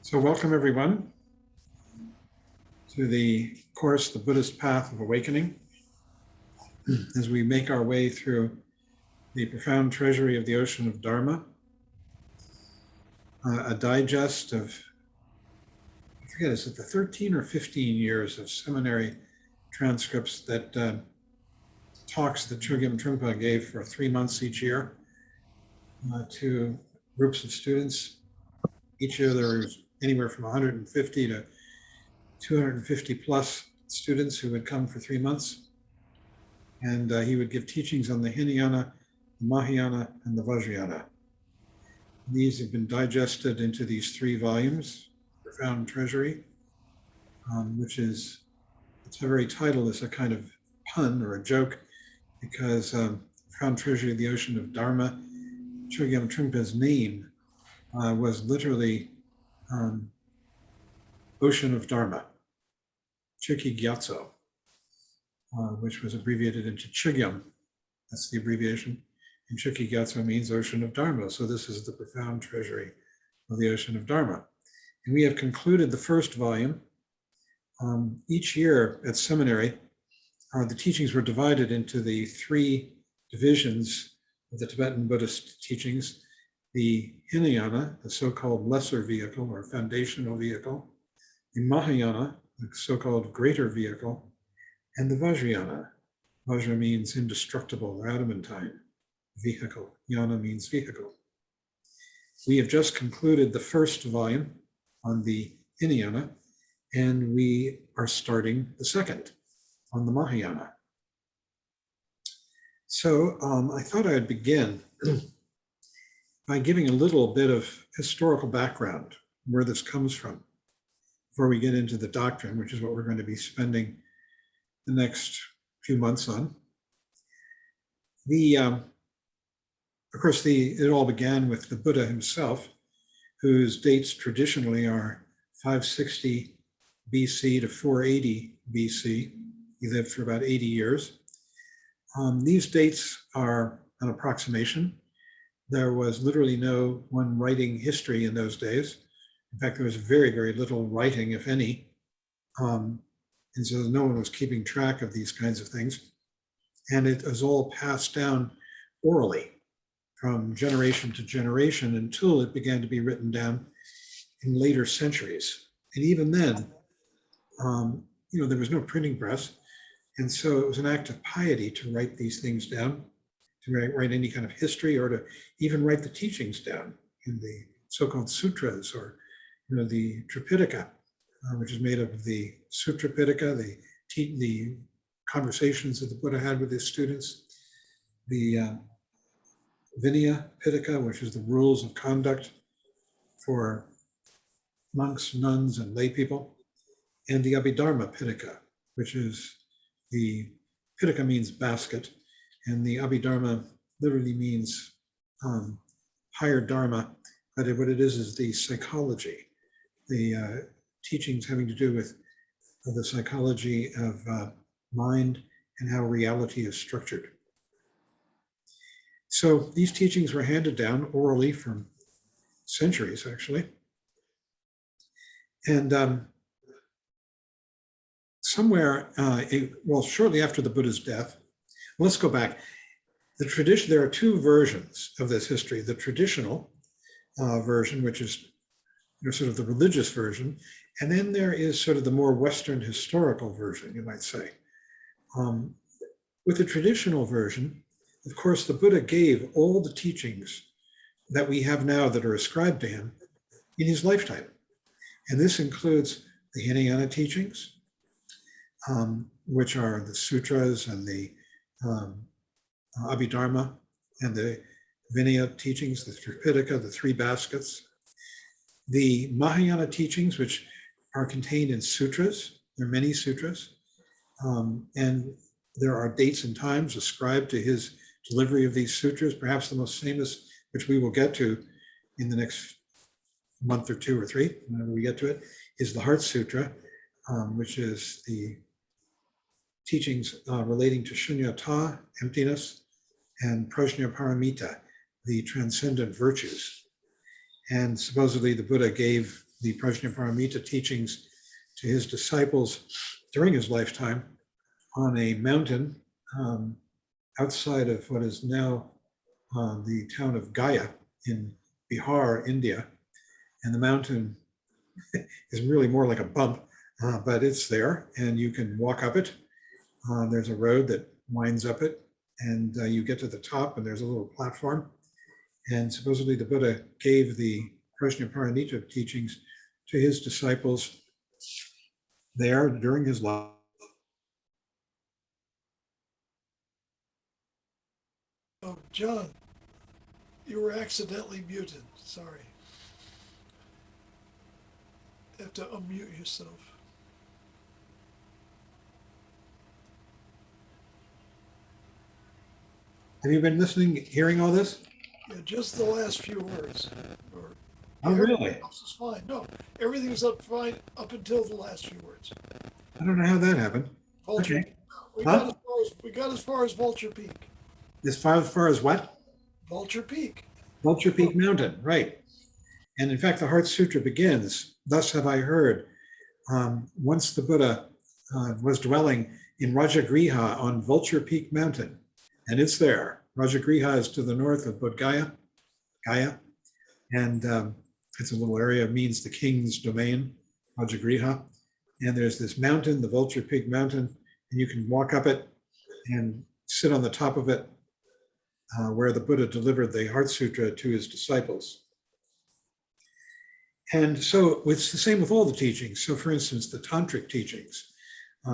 So welcome everyone to the course, The Buddhist Path of Awakening, as we make our way through the profound treasury of the ocean of Dharma, a digest of, I forget, is it the 13 or 15 years of seminary transcripts that talks that Chogyam Trungpa gave for 3 months each year to groups of students. Each year there was anywhere from 150 to 250 plus students who would come for 3 months. And he would give teachings on the Hinayana, the Mahayana, and the Vajrayana. These have been digested into these 3 volumes, Profound Treasury, which is, its very title is a kind of pun or a joke, because Profound Treasury of the Ocean of Dharma, Chogyam Trungpa's name was literally Ocean of Dharma, Chiki Gyatso, which was abbreviated into Chogyam. That's the abbreviation. And Chiki Gyatso means Ocean of Dharma. So this is the profound treasury of the Ocean of Dharma. And we have concluded the first volume. Each year at seminary, the teachings were divided into the 3 divisions of the Tibetan Buddhist teachings: the Hinayana, the so-called lesser vehicle or foundational vehicle; the Mahayana, the so-called greater vehicle; and the Vajrayana. Vajra means indestructible or adamantine. Vehicle. Yana means vehicle. We have just concluded the first volume on the Hinayana, and we are starting the second on the Mahayana. So I thought I'd begin by giving a little bit of historical background, where this comes from, before we get into the doctrine, which is what we're going to be spending the next few months on. Of course, it all began with the Buddha himself, whose dates traditionally are 560 BC to 480 BC. He lived for about 80 years. These dates are an approximation. There was literally no one writing history in those days. In fact, there was very, very little writing, if any. And so no one was keeping track of these kinds of things. And it was all passed down orally from generation to generation until it began to be written down in later centuries. And even then, there was no printing press. And so it was an act of piety to write these things down, to write any kind of history, or to even write the teachings down in the so-called sutras, or the Tripitaka, which is made up of the Sutra Pitaka, the conversations that the Buddha had with his students, the Vinaya Pitaka, which is the rules of conduct for monks, nuns, and lay people, and the Abhidharma Pitaka, which is the Pitaka means basket, and the Abhidharma literally means higher Dharma, but what it is the psychology, the teachings having to do with the psychology of mind and how reality is structured. So these teachings were handed down orally for centuries, actually. And shortly after the Buddha's death, let's go back. There are 2 versions of this history: the traditional version, which is sort of the religious version, and then there is sort of the more Western historical version, you might say. With the traditional version, of course, the Buddha gave all the teachings that we have now that are ascribed to him in his lifetime. And this includes the Hinayana teachings, which are the sutras and the Abhidharma and the Vinaya teachings, the Tripitaka, the 3 baskets. The Mahayana teachings, which are contained in sutras. There are many sutras. And there are dates and times ascribed to his delivery of these sutras. Perhaps the most famous, which we will get to in the next month or 2 or 3, whenever we get to it, is the Heart Sutra, which is the teachings relating to shunyata, emptiness, and prajnaparamita, the transcendent virtues. And supposedly the Buddha gave the Prajnaparamita teachings to his disciples during his lifetime on a mountain outside of what is now the town of Gaya in Bihar, India. And the mountain is really more like a bump, but it's there and you can walk up it. There's a road that winds up it, and you get to the top and there's a little platform. And supposedly the Buddha gave the Prajnaparamita teachings to his disciples there during his life. Oh, John, you were accidentally muted. Sorry. You have to unmute yourself. Have you been listening, hearing all this? Yeah, just the last few words. Or, Oh, yeah, really? everything else is fine. No, everything's fine up until the last few words. I don't know how that happened. Vulture. Okay. We Huh? got as far as Vulture Peak. As far as what? Vulture Peak. Vulture Peak Mountain, right. And in fact, the Heart Sutra begins, thus have I heard, once the Buddha was dwelling in Rajagriha on Vulture Peak Mountain, and it's there. Rajagriha is to the north of Bodh Gaya, and it's a little area, means the king's domain, Rajagriha. And there's this mountain, the Vulture Peak Mountain, and you can walk up it and sit on the top of it, where the Buddha delivered the Heart Sutra to his disciples. And so it's the same with all the teachings. So for instance, the tantric teachings,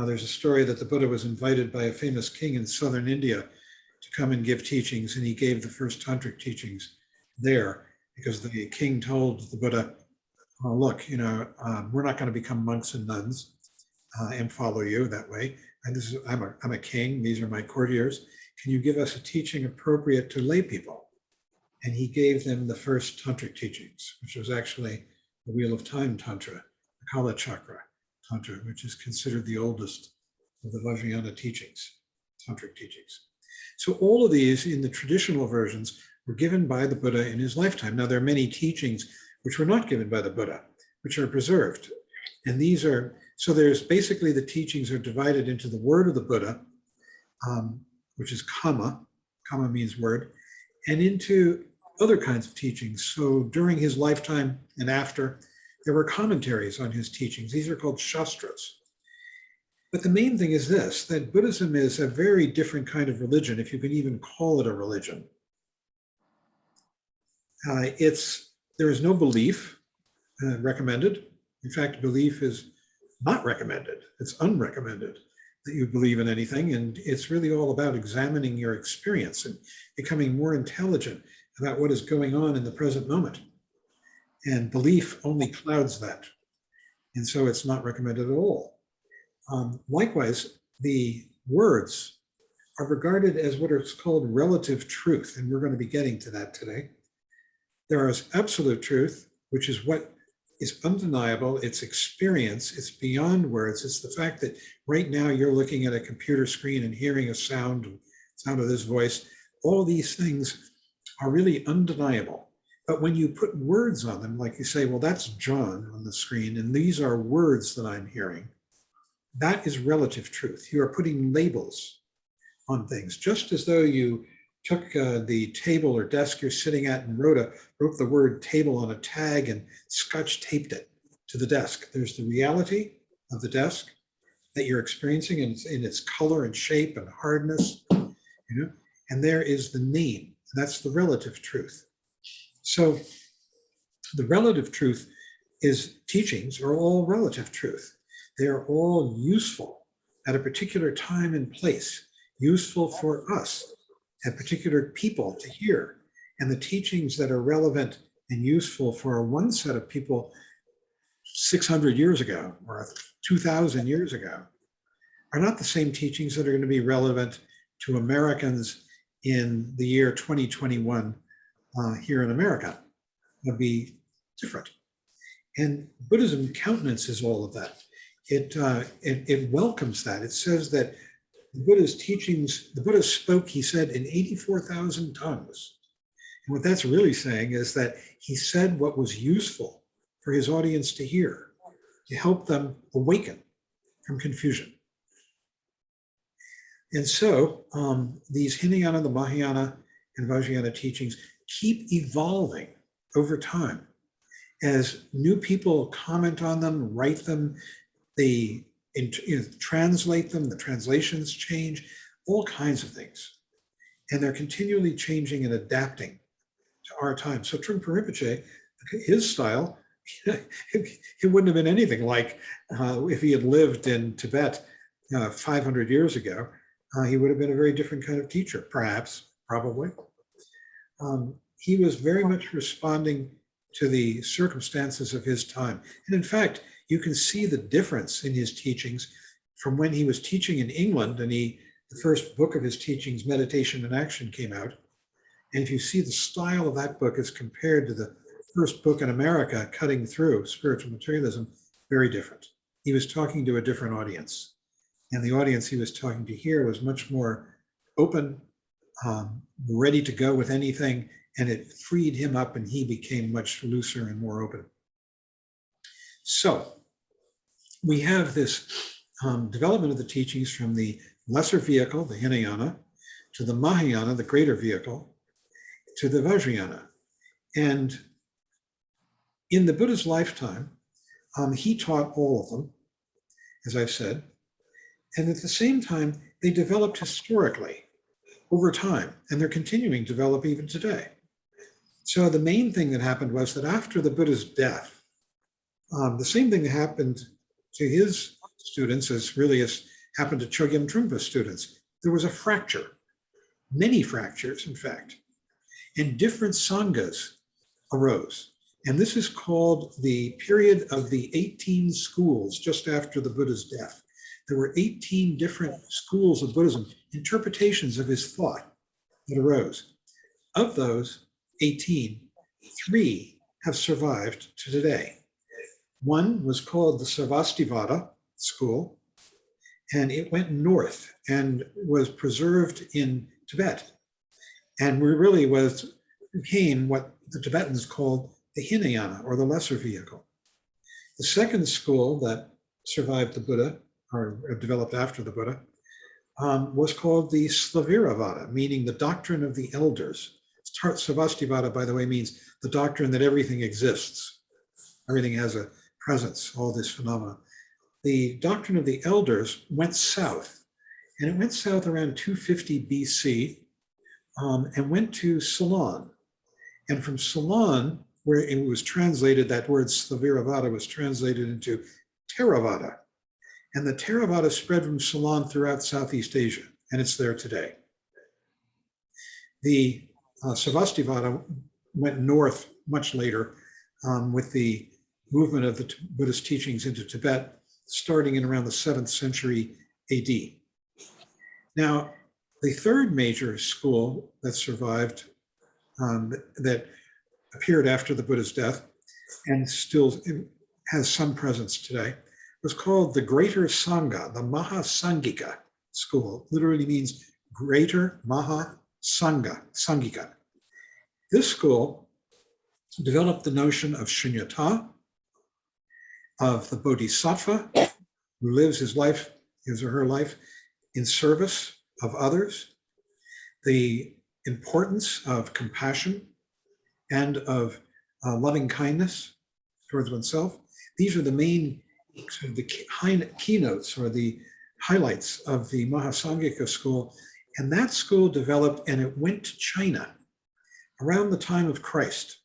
there's a story that the Buddha was invited by a famous king in southern India to come and give teachings, and he gave the first tantric teachings there because the king told the Buddha, oh, look, we're not going to become monks and nuns and follow you that way. And I'm a king, these are my courtiers. Can you give us a teaching appropriate to lay people? And he gave them the first tantric teachings, which was actually the Wheel of Time Tantra, the Kala Chakra Tantra, which is considered the oldest of the Vajrayana teachings, tantric teachings. So all of these in the traditional versions were given by the Buddha in his lifetime. Now there are many teachings which were not given by the Buddha, which are preserved. And these are, so there's basically the teachings are divided into the word of the Buddha, which is Kama means word, and into other kinds of teachings. So during his lifetime and after, there were commentaries on his teachings. These are called Shastras. But the main thing is this, that Buddhism is a very different kind of religion, if you can even call it a religion. There is no belief recommended. In fact, belief is not recommended. It's unrecommended that you believe in anything. And it's really all about examining your experience and becoming more intelligent about what is going on in the present moment. And belief only clouds that. And so it's not recommended at all. Likewise, the words are regarded as what is called relative truth. And we're going to be getting to that today. There is absolute truth, which is what is undeniable. It's experience. It's beyond words. It's the fact that right now you're looking at a computer screen and hearing a sound of this voice. All these things are really undeniable. But when you put words on them, like you say, well, that's John on the screen, and these are words that I'm hearing, that is relative truth. You are putting labels on things, just as though you took the table or desk you're sitting at and wrote the word table on a tag and scotch taped it to the desk. There's the reality of the desk that you're experiencing in its color and shape and hardness, and there is the name. That's the relative truth. So the relative truth is teachings are all relative truth. They are all useful at a particular time and place, useful for us, at particular people to hear. And the teachings that are relevant and useful for one set of people 600 years ago or 2,000 years ago are not the same teachings that are going to be relevant to Americans in the year 2021 here in America. It'll be different. And Buddhism countenances all of that. It welcomes that. It says that the Buddha's teachings, the Buddha spoke, he said, in 84,000 tongues. And what that's really saying is that he said what was useful for his audience to hear, to help them awaken from confusion. And so these Hinayana, the Mahayana, and Vajrayana teachings keep evolving over time. As new people comment on them, write them, they translate them, the translations change, all kinds of things. And they're continually changing and adapting to our time. So Trungpa Rinpoche, his style, it wouldn't have been anything like if he had lived in Tibet 500 years ago. He would have been a very different kind of teacher, perhaps, probably. He was very much responding to the circumstances of his time. And in fact, you can see the difference in his teachings from when he was teaching in England, and the first book of his teachings, Meditation and Action, came out. And if you see the style of that book as compared to the first book in America, Cutting Through Spiritual Materialism, very different. He was talking to a different audience. And the audience he was talking to here was much more open, ready to go with anything, and it freed him up and he became much looser and more open. So we have this development of the teachings from the lesser vehicle, the Hinayana, to the Mahayana, the greater vehicle, to the Vajrayana. And in the Buddha's lifetime, he taught all of them, as I've said. And at the same time, they developed historically over time, and they're continuing to develop even today. So the main thing that happened was that after the Buddha's death, the same thing that happened to his students as happened to Chogyam Trungpa's students. There was a fracture, many fractures, in fact, and different sanghas arose. And this is called the period of the 18 schools just after the Buddha's death. There were 18 different schools of Buddhism, interpretations of his thought that arose. Of those 18, 3 have survived to today. One was called the Sarvastivada school, and it went north and was preserved in Tibet. And became what the Tibetans called the Hinayana, or the lesser vehicle. The second school that survived the Buddha, or developed after the Buddha, was called the Slaviravada, meaning the doctrine of the elders. Sarvastivada, by the way, means the doctrine that everything exists. Everything has a presence, all this phenomena. The doctrine of the elders went south, and it went south around 250 BC and went to Ceylon. And from Ceylon, where it was translated, that word Slaviravada was translated into Theravada. And the Theravada spread from Ceylon throughout Southeast Asia, and it's there today. The Sarvastivada went north much later with the movement of the Buddhist teachings into Tibet, starting in around the 7th century AD. Now, the third major school that survived, that appeared after the Buddha's death and still has some presence today, was called the Greater Sangha, the Mahasangika school. Literally means Greater Mahasangha, Sangika. This school developed the notion of shunyata, of the bodhisattva, who lives his or her life in service of others, the importance of compassion and of loving kindness towards oneself. These are the main sort of the keynotes or the highlights of the Mahasangika school. And that school developed, and it went to China around the time of Christ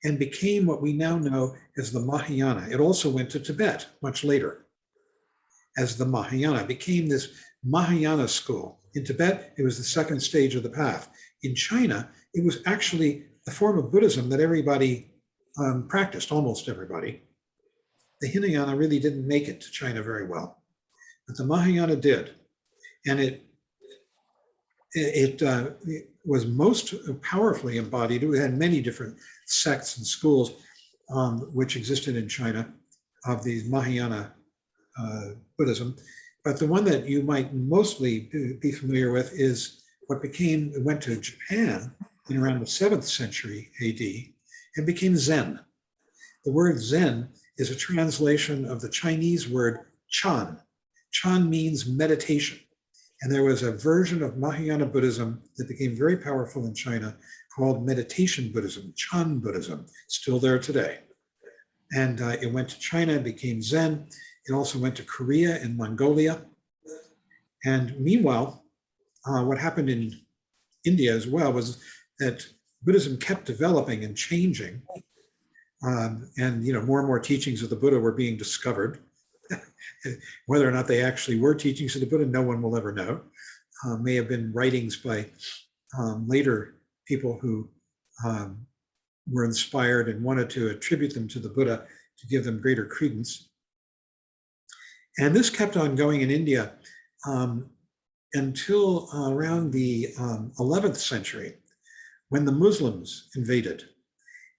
and became what we now know as the Mahayana. It also went to Tibet much later as the Mahayana. It became this Mahayana school. In Tibet, it was the second stage of the path. In China, it was actually the form of Buddhism that everybody practiced, almost everybody. The Hinayana really didn't make it to China very well, but the Mahayana did. And it was most powerfully embodied. We had many different sects and schools which existed in China of the Mahayana Buddhism. But the one that you might mostly be familiar with is what went to Japan in around the 7th century AD and became Zen. The word Zen is a translation of the Chinese word Chan. Chan means meditation. And there was a version of Mahayana Buddhism that became very powerful in China called meditation Buddhism, Chan Buddhism, still there today. And it went to China, it became Zen. It also went to Korea and Mongolia. And meanwhile, what happened in India as well was that Buddhism kept developing and changing. And more and more teachings of the Buddha were being discovered. Whether or not they actually were teachings of the Buddha, no one will ever know. May have been writings by later people who were inspired and wanted to attribute them to the Buddha to give them greater credence. And this kept on going in India until around the 11th century, when the Muslims invaded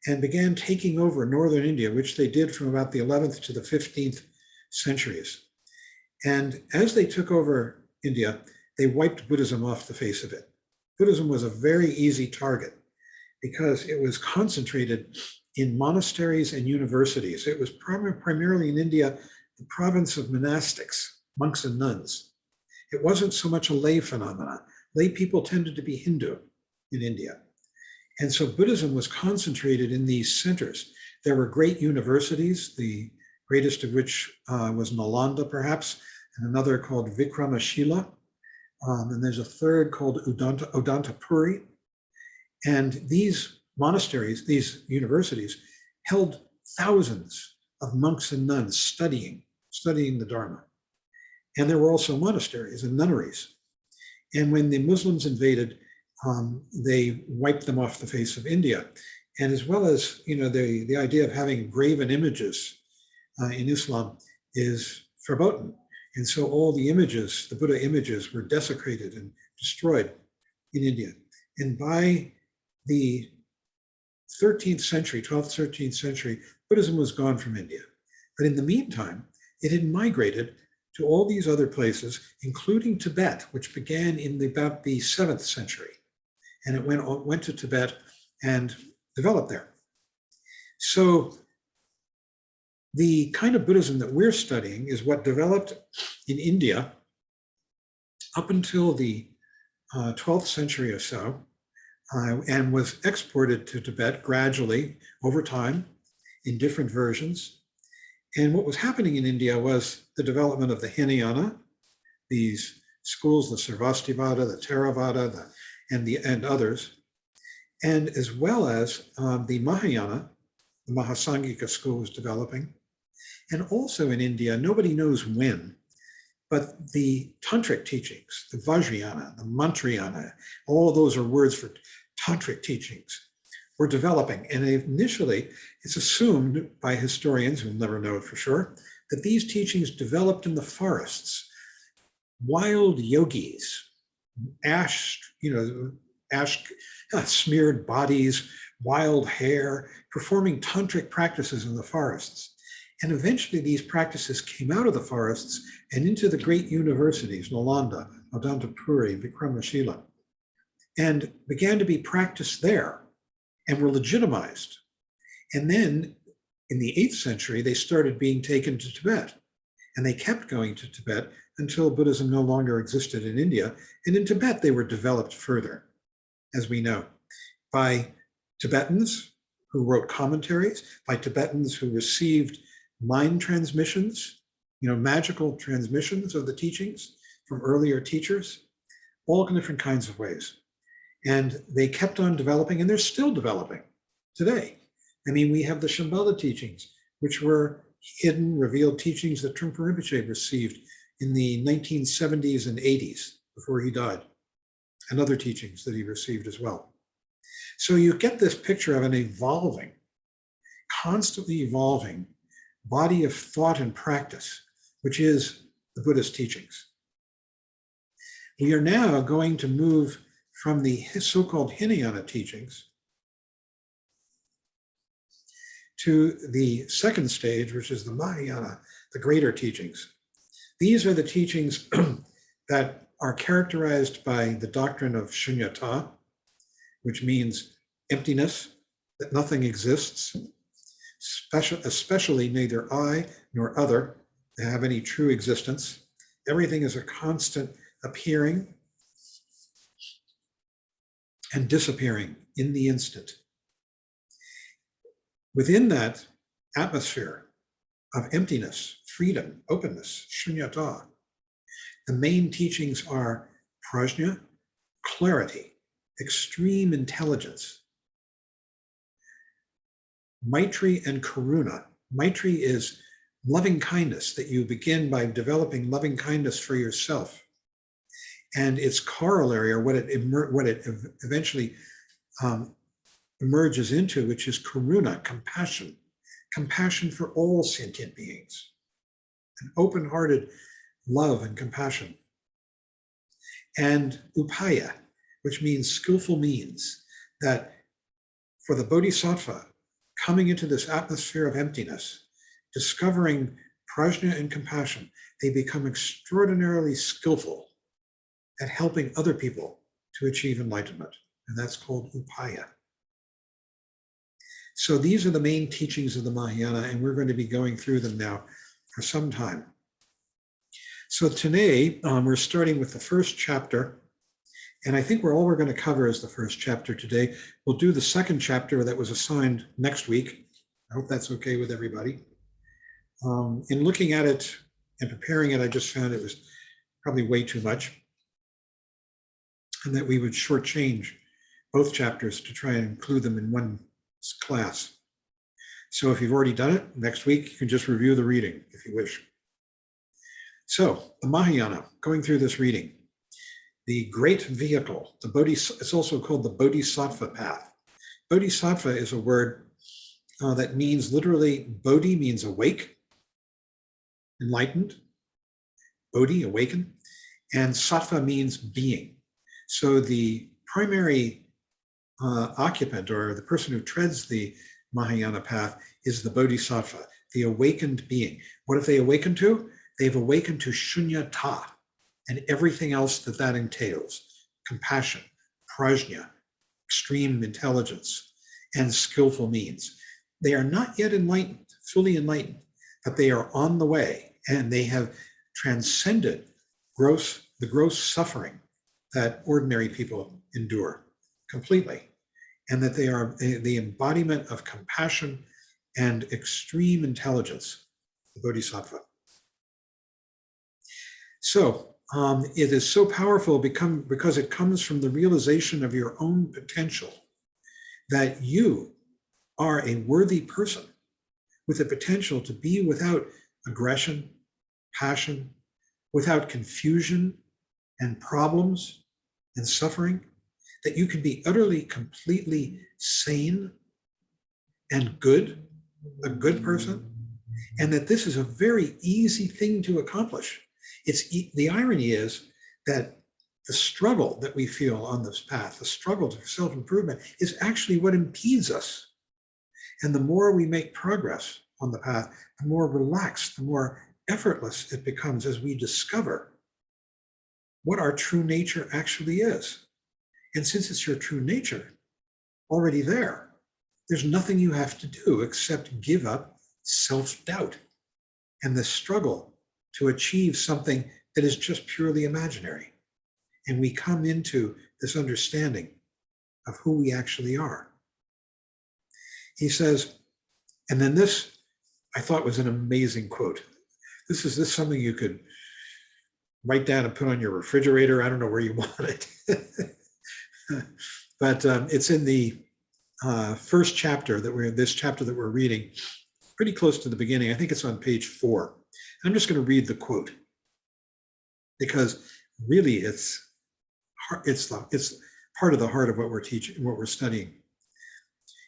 and began taking over northern India, which they did from about the 11th to the 15th centuries. And as they took over India, they wiped Buddhism off the face of it. Buddhism was a very easy target because it was concentrated in monasteries and universities. It was primarily in India, the province of monastics, monks and nuns. It wasn't so much a lay phenomenon. Lay people tended to be Hindu in India. And so Buddhism was concentrated in these centers. There were great universities, the greatest of which was Nalanda, perhaps, and another called Vikramashila. And there's a third called Udantapuri. And these monasteries, these universities, held thousands of monks and nuns studying the Dharma. And there were also monasteries and nunneries. And when the Muslims invaded, they wiped them off the face of India. And as well as, the idea of having graven images in Islam is verboten. And so all the images, the Buddha images, were desecrated and destroyed in India. And by the 13th century, 12th, 13th century, Buddhism was gone from India. But in the meantime, it had migrated to all these other places, including Tibet, which began in about the 7th century. And it went to Tibet and developed there. So the kind of Buddhism that we're studying is what developed in India up until the 12th century or so, and was exported to Tibet gradually over time in different versions. And what was happening in India was the development of the Hinayana, these schools, the Sarvastivada, the Theravada, and others, and as well as the Mahayana, the Mahasangika school was developing. And also in India, nobody knows when, but the tantric teachings, the Vajrayana, the Mantrayana, all of those are words for tantric teachings, were developing. And initially, it's assumed by historians, who'll never know it for sure, that these teachings developed in the forests. Wild yogis, ash smeared bodies, wild hair, performing tantric practices in the forests. And eventually these practices came out of the forests and into the great universities, Nalanda, Udantapuri, Vikramashila, and began to be practiced there and were legitimized. And then in the 8th century, they started being taken to Tibet. And they kept going to Tibet until Buddhism no longer existed in India. And in Tibet, they were developed further, as we know, by Tibetans who wrote commentaries, by Tibetans who received mind transmissions, magical transmissions of the teachings from earlier teachers, all different kinds of ways. And they kept on developing, and they're still developing today. I mean, we have the Shambhala teachings, which were hidden, revealed teachings that Trungpa Rinpoche received in the 1970s and 80s before he died, and other teachings that he received as well. So you get this picture of an evolving, constantly evolving body of thought and practice, which is the Buddhist teachings. We are now going to move from the so-called Hinayana teachings to the second stage, which is the Mahayana, the greater teachings. These are the teachings that are characterized by the doctrine of shunyata, which means emptiness, that nothing exists, especially neither I nor other have any true existence. Everything is a constant appearing and disappearing in the instant. Within that atmosphere of emptiness, freedom, openness, shunyata, the main teachings are prajna, clarity, extreme intelligence, maitri and karuna. Maitri is loving kindness, that you begin by developing loving kindness for yourself. And its corollary, or what it eventually emerges into, which is karuna, compassion, compassion for all sentient beings, an open-hearted love and compassion. And upaya, which means skillful means, that for the bodhisattva, coming into this atmosphere of emptiness, discovering prajna and compassion, they become extraordinarily skillful at helping other people to achieve enlightenment. And that's called upaya. So these are the main teachings of the Mahayana, and we're going to be going through them now for some time. So today, we're starting with the first chapter, and I think all we're going to cover is the first chapter today. We'll do the second chapter that was assigned next week. I hope that's okay with everybody. In looking at it and preparing it, I just found it was probably way too much, and that we would shortchange both chapters to try and include them in one class. So if you've already done it, next week you can just review the reading if you wish. So the Mahayana, going through this reading, the great vehicle, it's also called the Bodhisattva path. Bodhisattva is a word that means literally, Bodhi means awake, enlightened, Bodhi, awaken, and Sattva means being. So the primary occupant, or the person who treads the Mahayana path, is the Bodhisattva, the awakened being. What have they awakened to? They've awakened to shunyata and everything else that entails: compassion, prajna, extreme intelligence, and skillful means. They are not yet enlightened, fully enlightened, but they are on the way, and they have transcended the gross suffering that ordinary people endure completely, and that they are the embodiment of compassion and extreme intelligence, the Bodhisattva. So it is so powerful because it comes from the realization of your own potential, that you are a worthy person with the potential to be without aggression, passion, without confusion and problems and suffering, that you can be utterly, completely sane and good, a good person, and that this is a very easy thing to accomplish. The irony is that the struggle that we feel on this path, the struggle to self-improvement, is actually what impedes us. And the more we make progress on the path, the more relaxed, the more effortless it becomes as we discover what our true nature actually is. And since it's your true nature already there's nothing you have to do except give up self-doubt and the struggle to achieve something that is just purely imaginary. And we come into this understanding of who we actually are. He says, and then this, I thought, was an amazing quote. This is something you could write down and put on your refrigerator. I don't know where you want it. But it's in the first chapter this chapter that we're reading, pretty close to the beginning. I think it's on page 4. I'm just going to read the quote, because really it's part of the heart of what we're teaching, what we're studying.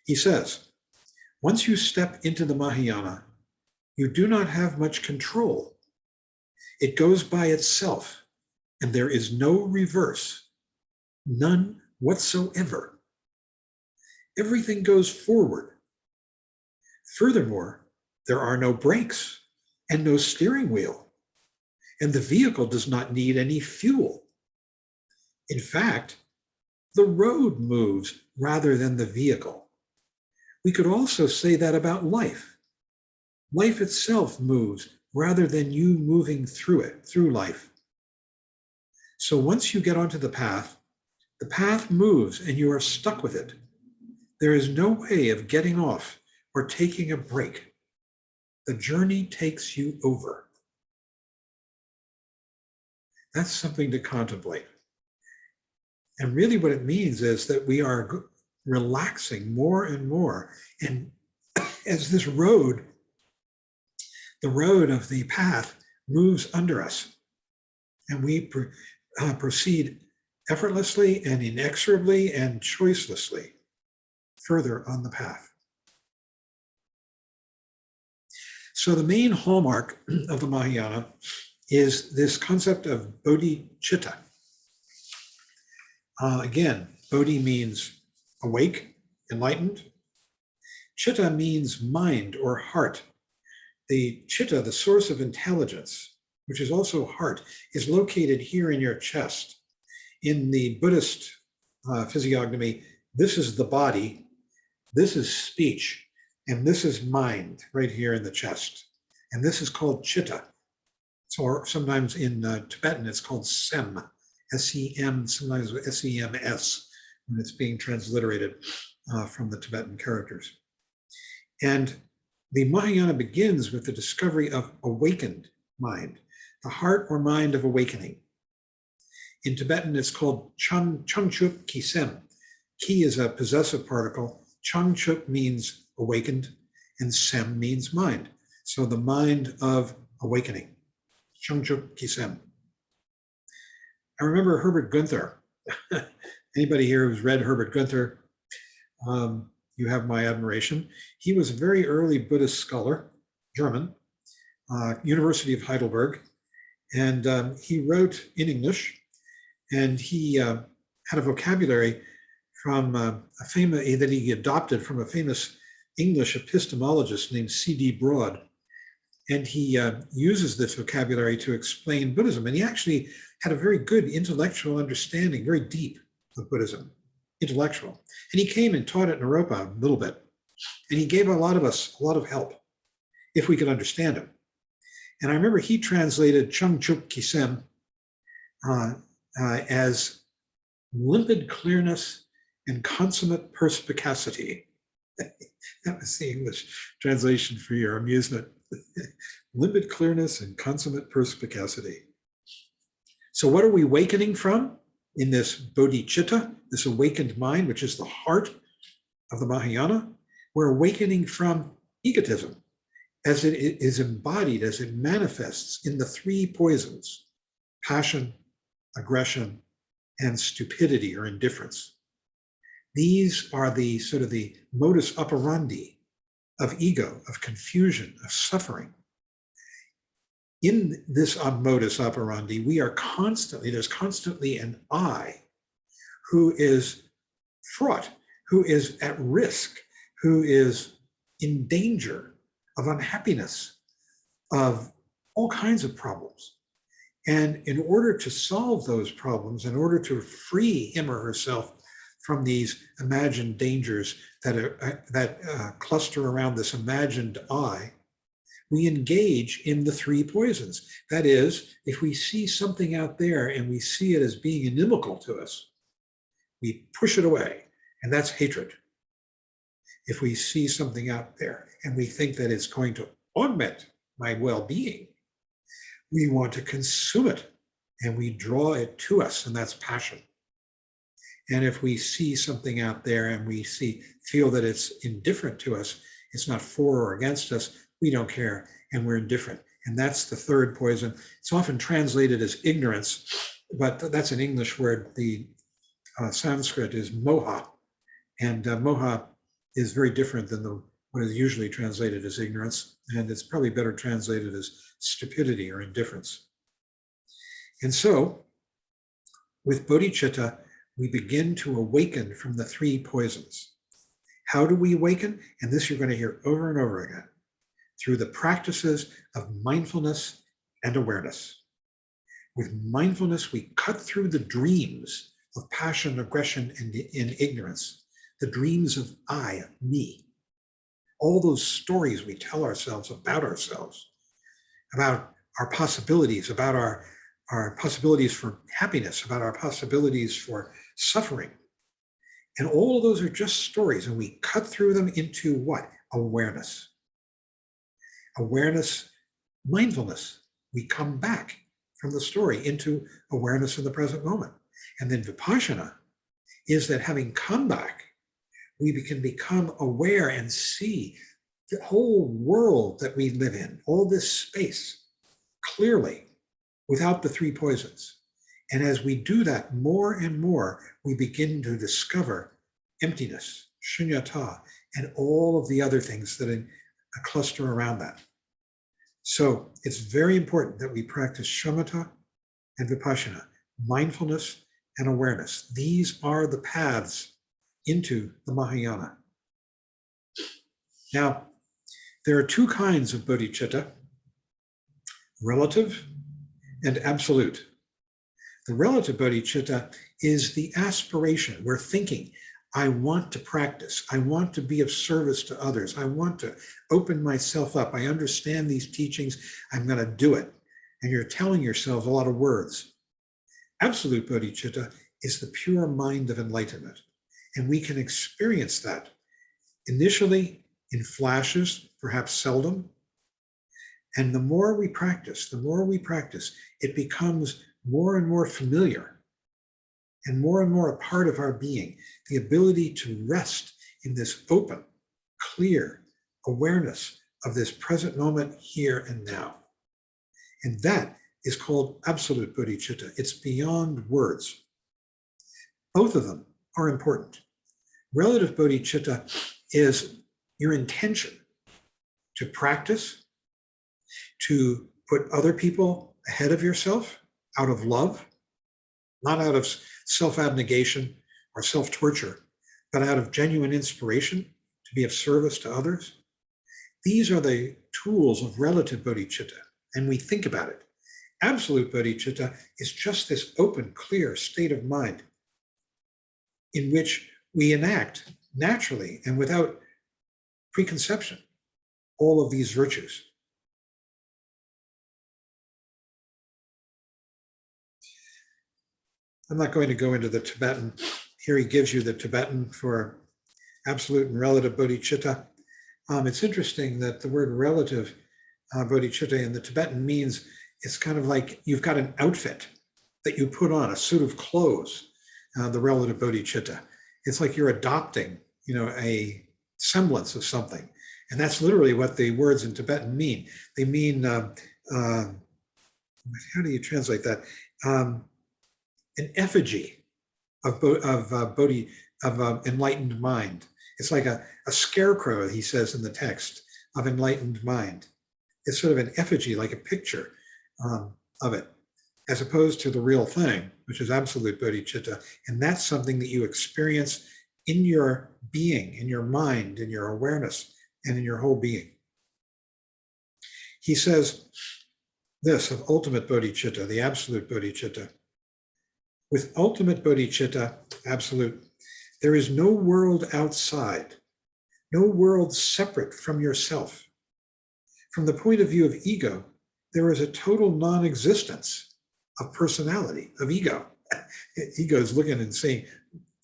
He says, once you step into the Mahayana, you do not have much control. It goes by itself, and there is no reverse, none whatsoever. Everything goes forward. Furthermore, there are no brakes and no steering wheel, and the vehicle does not need any fuel. In fact, The road moves rather than the vehicle. We could also say that about life. Life itself moves rather than you moving through it, through life. So once you get onto the path moves and you are stuck with it. There is no way of getting off or taking a break. The journey takes you over. That's something to contemplate. And really what it means is that we are relaxing more and more. And as this road, the road of the path moves under us, and we proceed effortlessly and inexorably and choicelessly further on the path. So the main hallmark of the Mahayana is this concept of Bodhichitta. Again, Bodhi means awake, enlightened. Chitta means mind or heart. The chitta, the source of intelligence, which is also heart, is located here in your chest. In the Buddhist physiognomy, this is the body, this is speech, and this is mind right here in the chest. And this is called chitta. So sometimes in Tibetan, it's called sem, S-E-M, sometimes S-E-M-S, when it's being transliterated from the Tibetan characters. And the Mahayana begins with the discovery of awakened mind, the heart or mind of awakening. In Tibetan, it's called changchup kisem. Ki is a possessive particle. Changchup means awakened, and sem means mind. So the mind of awakening, changchup kisem. I remember Herbert Gunther. Anybody here who's read Herbert Gunther, you have my admiration. He was a very early Buddhist scholar, German, University of Heidelberg, and he wrote in English, and he had a vocabulary from a famous that he adopted from a famous English epistemologist named C.D. Broad, and he uses this vocabulary to explain Buddhism. And he actually had a very good intellectual understanding, very deep of Buddhism, intellectual. And he came and taught at Naropa a little bit, and he gave a lot of us a lot of help if we could understand him. And I remember he translated Changchup Kisem as limpid clearness and consummate perspicacity. That was the English translation for your amusement. Limpid clearness and consummate perspicacity. So what are we awakening from in this bodhicitta, this awakened mind, which is the heart of the Mahayana? We're awakening from egotism as it is embodied, as it manifests in the three poisons: passion, aggression, and stupidity or indifference. These are the sort of the modus operandi of ego, of confusion, of suffering. In this modus operandi, there's constantly an I who is fraught, who is at risk, who is in danger of unhappiness, of all kinds of problems. And in order to solve those problems, in order to free him or herself from these imagined dangers that cluster around this imagined I, we engage in the three poisons. That is, if we see something out there and we see it as being inimical to us, we push it away, and that's hatred. If we see something out there and we think that it's going to augment my well-being, we want to consume it, and we draw it to us, and that's passion. And if we see something out there and we feel that it's indifferent to us, it's not for or against us, we don't care, and we're indifferent. And that's the third poison. It's often translated as ignorance, but that's an English word. The Sanskrit is moha, and moha is very different than what is usually translated as ignorance, and it's probably better translated as stupidity or indifference. And so, with bodhicitta, we begin to awaken from the three poisons. How do we awaken? And this you're going to hear over and over again. Through the practices of mindfulness and awareness. With mindfulness, we cut through the dreams of passion, aggression, and ignorance, the dreams of I, me, all those stories we tell ourselves, about our possibilities, about our possibilities for happiness, about our possibilities for suffering. And all of those are just stories, and we cut through them into what? Awareness. Awareness, mindfulness. We come back from the story into awareness in the present moment. And then Vipassana is that having come back, we can become aware and see the whole world that we live in, all this space, clearly, without the three poisons. And as we do that more and more, we begin to discover emptiness, shunyata, and all of the other things that cluster around that. So it's very important that we practice shamatha and vipassana, mindfulness and awareness. These are the paths into the Mahayana. Now, there are two kinds of bodhicitta, relative and absolute. The relative bodhicitta is the aspiration. We're thinking, I want to practice. I want to be of service to others. I want to open myself up. I understand these teachings. I'm going to do it. And you're telling yourself a lot of words. Absolute bodhicitta is the pure mind of enlightenment. And we can experience that initially in flashes, perhaps seldom. And the more we practice, it becomes more and more familiar and more a part of our being. The ability to rest in this open, clear awareness of this present moment here and now. And that is called absolute bodhicitta. It's beyond words. Both of them are important. Relative bodhicitta is your intention to practice, to put other people ahead of yourself out of love, not out of self-abnegation or self-torture, but out of genuine inspiration to be of service to others. These are the tools of relative bodhicitta, and we think about it. Absolute bodhicitta is just this open, clear state of mind in which we enact naturally and without preconception all of these virtues. I'm not going to go into the Tibetan. Here he gives you the Tibetan for absolute and relative bodhicitta. It's interesting that the word relative bodhicitta in the Tibetan means it's kind of like you've got an outfit that you put on, a suit of clothes, the relative bodhicitta. It's like you're adopting, a semblance of something. And that's literally what the words in Tibetan mean. They mean, how do you translate that? An effigy of enlightened mind. It's like a scarecrow, he says in the text, of enlightened mind. It's sort of an effigy, like a picture of it, as opposed to the real thing, which is absolute bodhicitta. And that's something that you experience in your being, in your mind, in your awareness, and in your whole being. He says this of ultimate bodhicitta, the absolute bodhicitta. With ultimate bodhicitta, absolute, there is no world outside, no world separate from yourself. From the point of view of ego, there is a total non-existence of personality, of ego. Ego is looking and saying,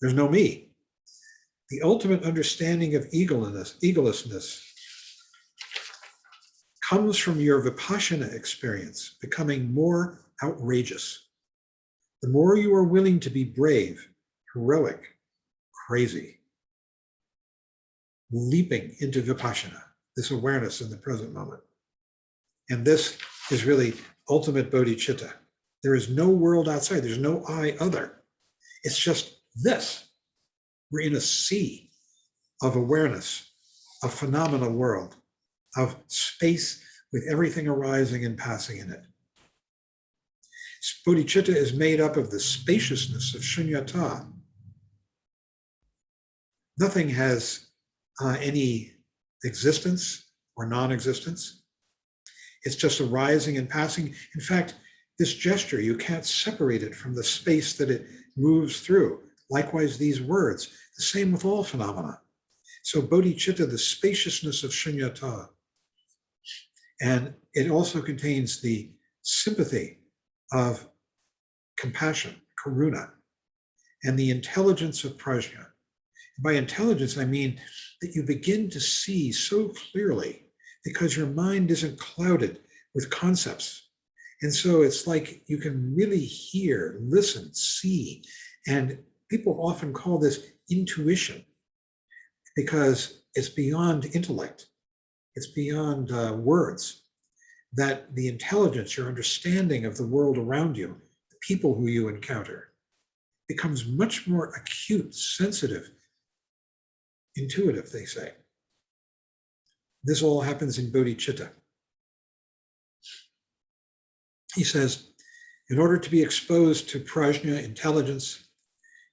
there's no me. The ultimate understanding of egolessness comes from your vipassana experience becoming more outrageous. The more you are willing to be brave, heroic, crazy, leaping into vipassana, this awareness in the present moment. And this is really ultimate bodhicitta. There is no world outside. There's no I other. It's just this. We're in a sea of awareness, a phenomenal world, of space with everything arising and passing in it. Bodhicitta is made up of the spaciousness of shunyata. Nothing has any existence or non-existence. It's just arising and passing. In fact, This gesture, you can't separate it from the space that it moves through. Likewise, these words, the same with all phenomena. So bodhicitta, the spaciousness of shunyata. And it also contains the sympathy of compassion, karuna, and the intelligence of prajna. By intelligence, I mean that you begin to see so clearly because your mind isn't clouded with concepts. And so it's like you can really hear, listen, see. And people often call this intuition because it's beyond intellect. It's beyond words. That the intelligence, your understanding of the world around you, the people who you encounter, becomes much more acute, sensitive, intuitive, they say. This all happens in bodhicitta. He says, in order to be exposed to prajna, intelligence,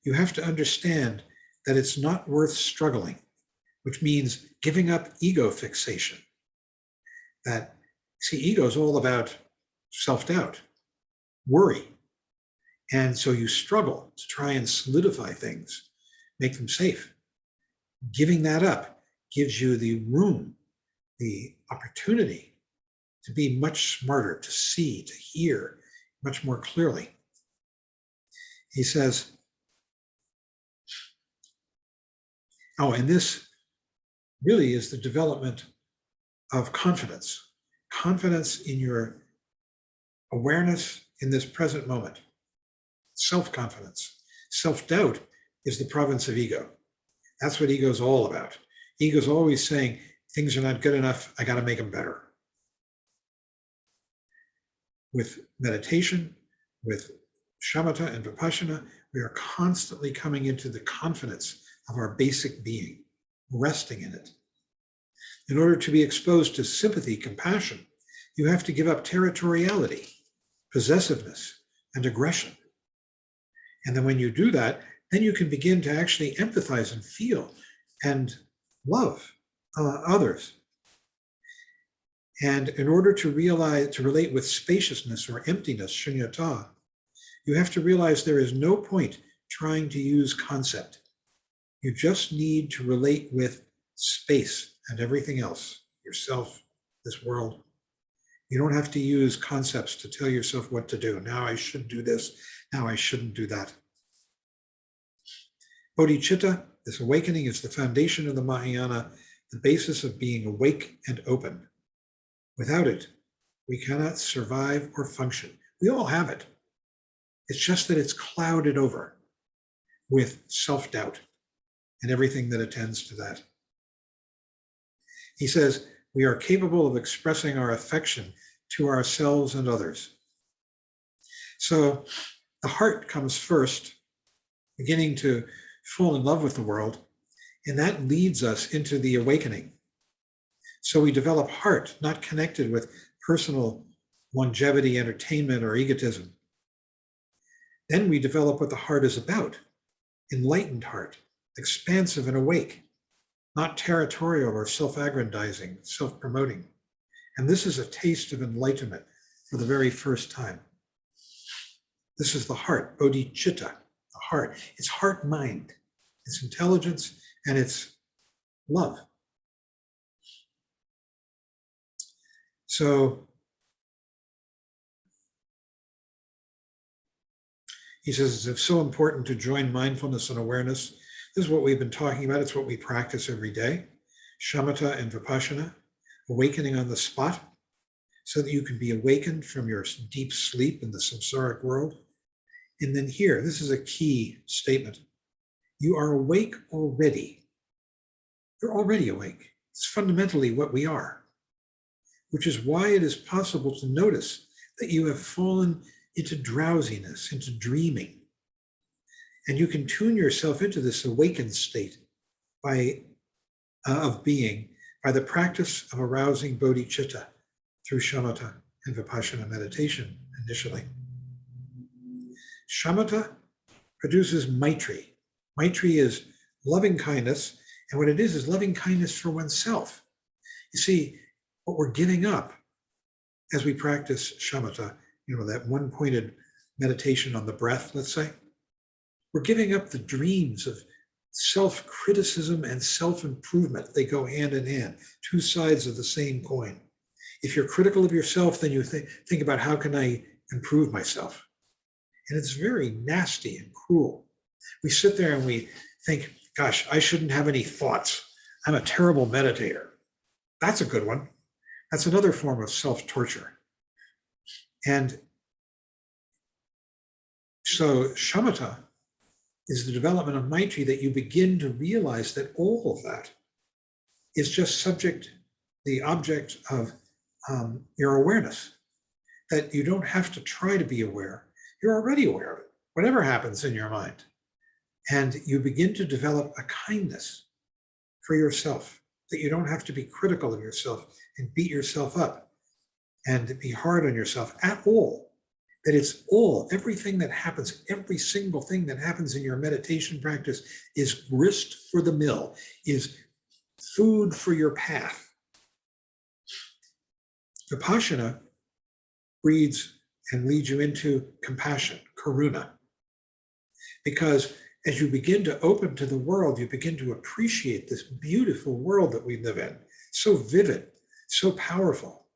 you have to understand that it's not worth struggling, which means giving up ego fixation. That, see, ego is all about self-doubt, worry. And so you struggle to try and solidify things, make them safe. Giving that up gives you the room, the opportunity to be much smarter, to see, to hear much more clearly. He says, oh, and this really is the development of confidence. Confidence in your awareness in this present moment. Self-confidence. Self-doubt is the province of ego. That's what ego is all about. Ego is always saying, things are not good enough, I got to make them better. With meditation, with shamatha and vipassana, we are constantly coming into the confidence of our basic being, resting in it. In order to be exposed to sympathy, compassion, you have to give up territoriality, possessiveness, and aggression. And then when you do that, then you can begin to actually empathize and feel and love others. And in order to relate with spaciousness or emptiness, shunyata, you have to realize there is no point trying to use concept. You just need to relate with space and everything else, yourself, this world. You don't have to use concepts to tell yourself what to do. Now I should do this, now I shouldn't do that. Bodhicitta, this awakening, is the foundation of the Mahayana, the basis of being awake and open. Without it, we cannot survive or function. We all have it. It's just that it's clouded over with self-doubt and everything that attends to that. He says, we are capable of expressing our affection to ourselves and others. So the heart comes first, beginning to fall in love with the world, and that leads us into the awakening. So we develop heart, not connected with personal longevity, entertainment, or egotism. Then we develop what the heart is about, enlightened heart, expansive and awake, not territorial or self-aggrandizing, self-promoting. And this is a taste of enlightenment for the very first time. This is the heart, bodhicitta, the heart. It's heart-mind, it's intelligence, and it's love. So he says it's so important to join mindfulness and awareness. This is what we've been talking about. It's what we practice every day. Shamatha and vipassana, awakening on the spot, so that you can be awakened from your deep sleep in the samsaric world. And then here, this is a key statement. You are awake already. You're already awake. It's fundamentally what we are, which is why it is possible to notice that you have fallen into drowsiness, into dreaming. And you can tune yourself into this awakened state of being by the practice of arousing bodhicitta through shamatha and vipassana meditation initially. Shamatha produces maitri. Maitri is loving kindness, and what it is loving kindness for oneself. You see, what we're giving up as we practice shamatha that one-pointed meditation on the breath, let's say. We're giving up the dreams of self-criticism and self-improvement. They go hand in hand, two sides of the same coin. If you're critical of yourself, then you think about how can I improve myself? And it's very nasty and cruel. We sit there and we think, gosh, I shouldn't have any thoughts. I'm a terrible meditator. That's a good one. That's another form of self-torture. And so shamatha is the development of Maitri, that you begin to realize that all of that is just the object of your awareness, that you don't have to try to be aware. You're already aware of it, whatever happens in your mind. And you begin to develop a kindness for yourself, that you don't have to be critical of yourself and beat yourself up and be hard on yourself at all. That it's everything that happens, every single thing that happens in your meditation practice is grist for the mill, is food for your path. Vipassana breeds and leads you into compassion, karuna. Because as you begin to open to the world, you begin to appreciate this beautiful world that we live in, so vivid, so powerful.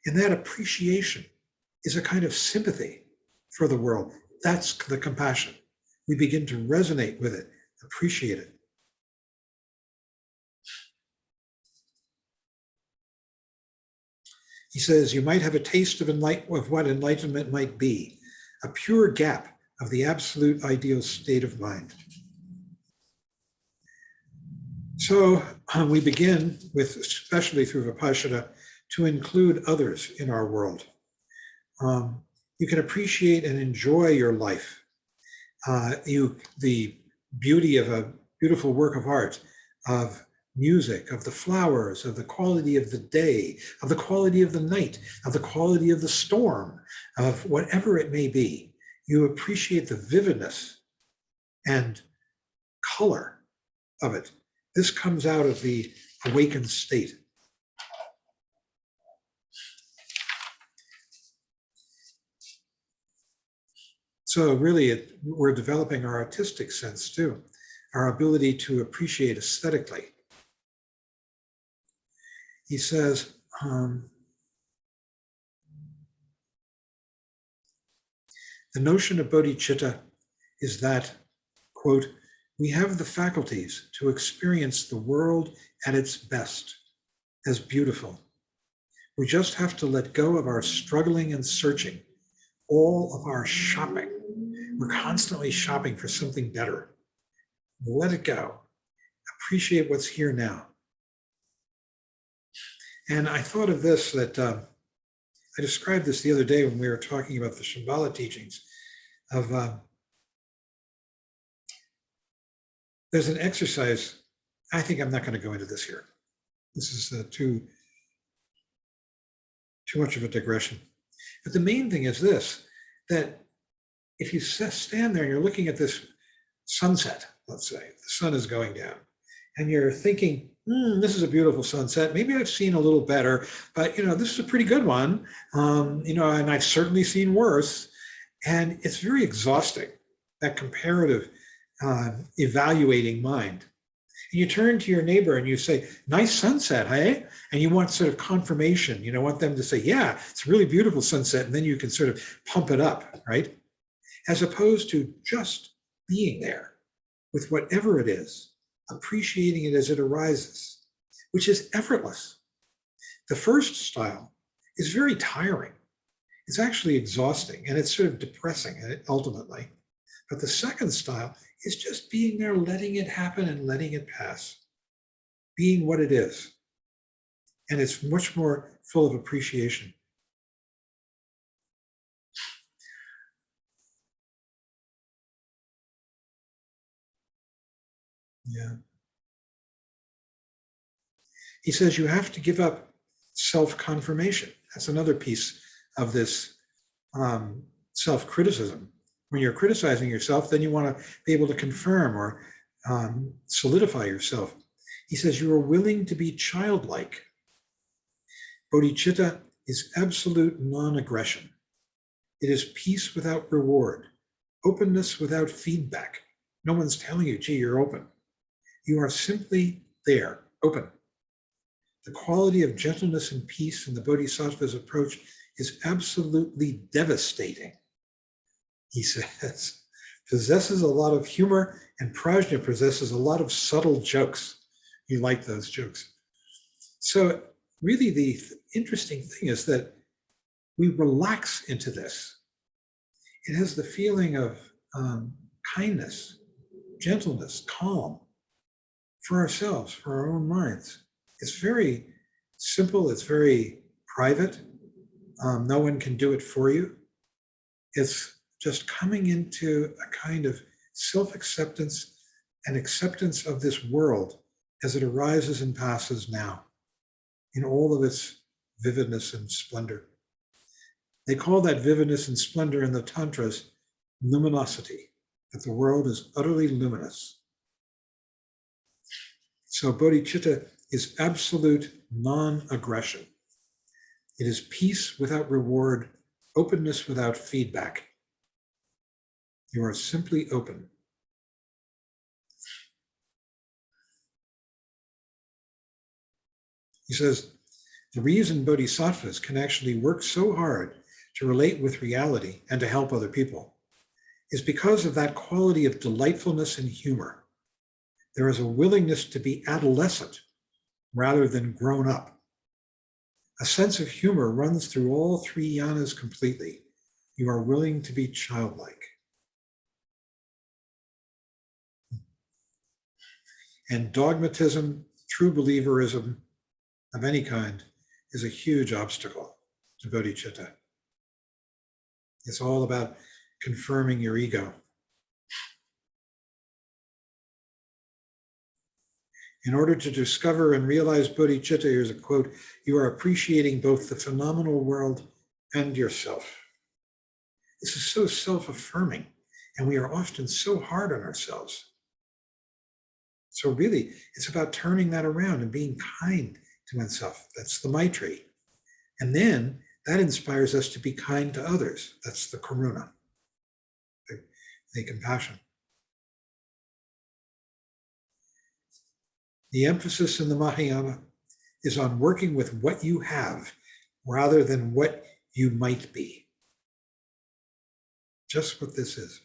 And that appreciation is a kind of sympathy for the world. That's the compassion. We begin to resonate with it, appreciate it. He says, you might have a taste of what enlightenment might be, a pure gap of the absolute ideal state of mind. So we begin with, especially through Vipassana, to include others in our world. You can appreciate and enjoy your life. The beauty of a beautiful work of art, of music, of the flowers, of the quality of the day, of the quality of the night, of the quality of the storm, of whatever it may be. You appreciate the vividness and color of it. This comes out of the awakened state. So really, we're developing our artistic sense too, our ability to appreciate aesthetically. He says, the notion of bodhicitta is that, quote, we have the faculties to experience the world at its best, as beautiful. We just have to let go of our struggling and searching, all of our shopping. We're constantly shopping for something better. Let it go. Appreciate what's here now. And I thought of this, that I described this the other day when we were talking about the Shambhala teachings of, there's an exercise. I think I'm not going to go into this here. This is too much of a digression. But the main thing is this, that if you stand there and you're looking at this sunset, let's say, the sun is going down, and you're thinking, this is a beautiful sunset. Maybe I've seen a little better, but this is a pretty good one. And I've certainly seen worse. And it's very exhausting, that comparative evaluating mind. And you turn to your neighbor and you say, nice sunset, hey? And you want sort of confirmation, want them to say, yeah, it's a really beautiful sunset. And then you can sort of pump it up, right? As opposed to just being there with whatever it is, appreciating it as it arises, which is effortless. The first style is very tiring. It's actually exhausting and it's sort of depressing ultimately. But the second style is just being there, letting it happen and letting it pass, being what it is. And it's much more full of appreciation. Yeah. He says you have to give up self-confirmation. That's another piece of this self-criticism. When you're criticizing yourself, then you want to be able to confirm or solidify yourself. He says you are willing to be childlike. Bodhicitta is absolute non-aggression. It is peace without reward, openness without feedback. No one's telling you, gee, you're open. You are simply there, open. The quality of gentleness and peace in the Bodhisattva's approach is absolutely devastating. He says, possesses a lot of humor, and prajna possesses a lot of subtle jokes. You like those jokes. So really the interesting thing is that we relax into this. It has the feeling of kindness, gentleness, calm for ourselves, for our own minds. It's very simple. It's very private. No one can do it for you. It's just coming into a kind of self-acceptance and acceptance of this world as it arises and passes now in all of its vividness and splendor. They call that vividness and splendor in the Tantras luminosity, that the world is utterly luminous. So bodhicitta is absolute non-aggression. It is peace without reward, openness without feedback. You are simply open. He says, the reason bodhisattvas can actually work so hard to relate with reality and to help other people is because of that quality of delightfulness and humor. There is a willingness to be adolescent rather than grown up. A sense of humor runs through all three yanas completely. You are willing to be childlike. And dogmatism, true believerism of any kind, is a huge obstacle to bodhicitta. It's all about confirming your ego. In order to discover and realize bodhicitta, here's a quote, you are appreciating both the phenomenal world and yourself. This is so self-affirming, and we are often so hard on ourselves. So really, it's about turning that around and being kind to oneself. That's the Maitri. And then that inspires us to be kind to others. That's the Karuna, the compassion. The emphasis in the Mahayana is on working with what you have rather than what you might be. Just what this is.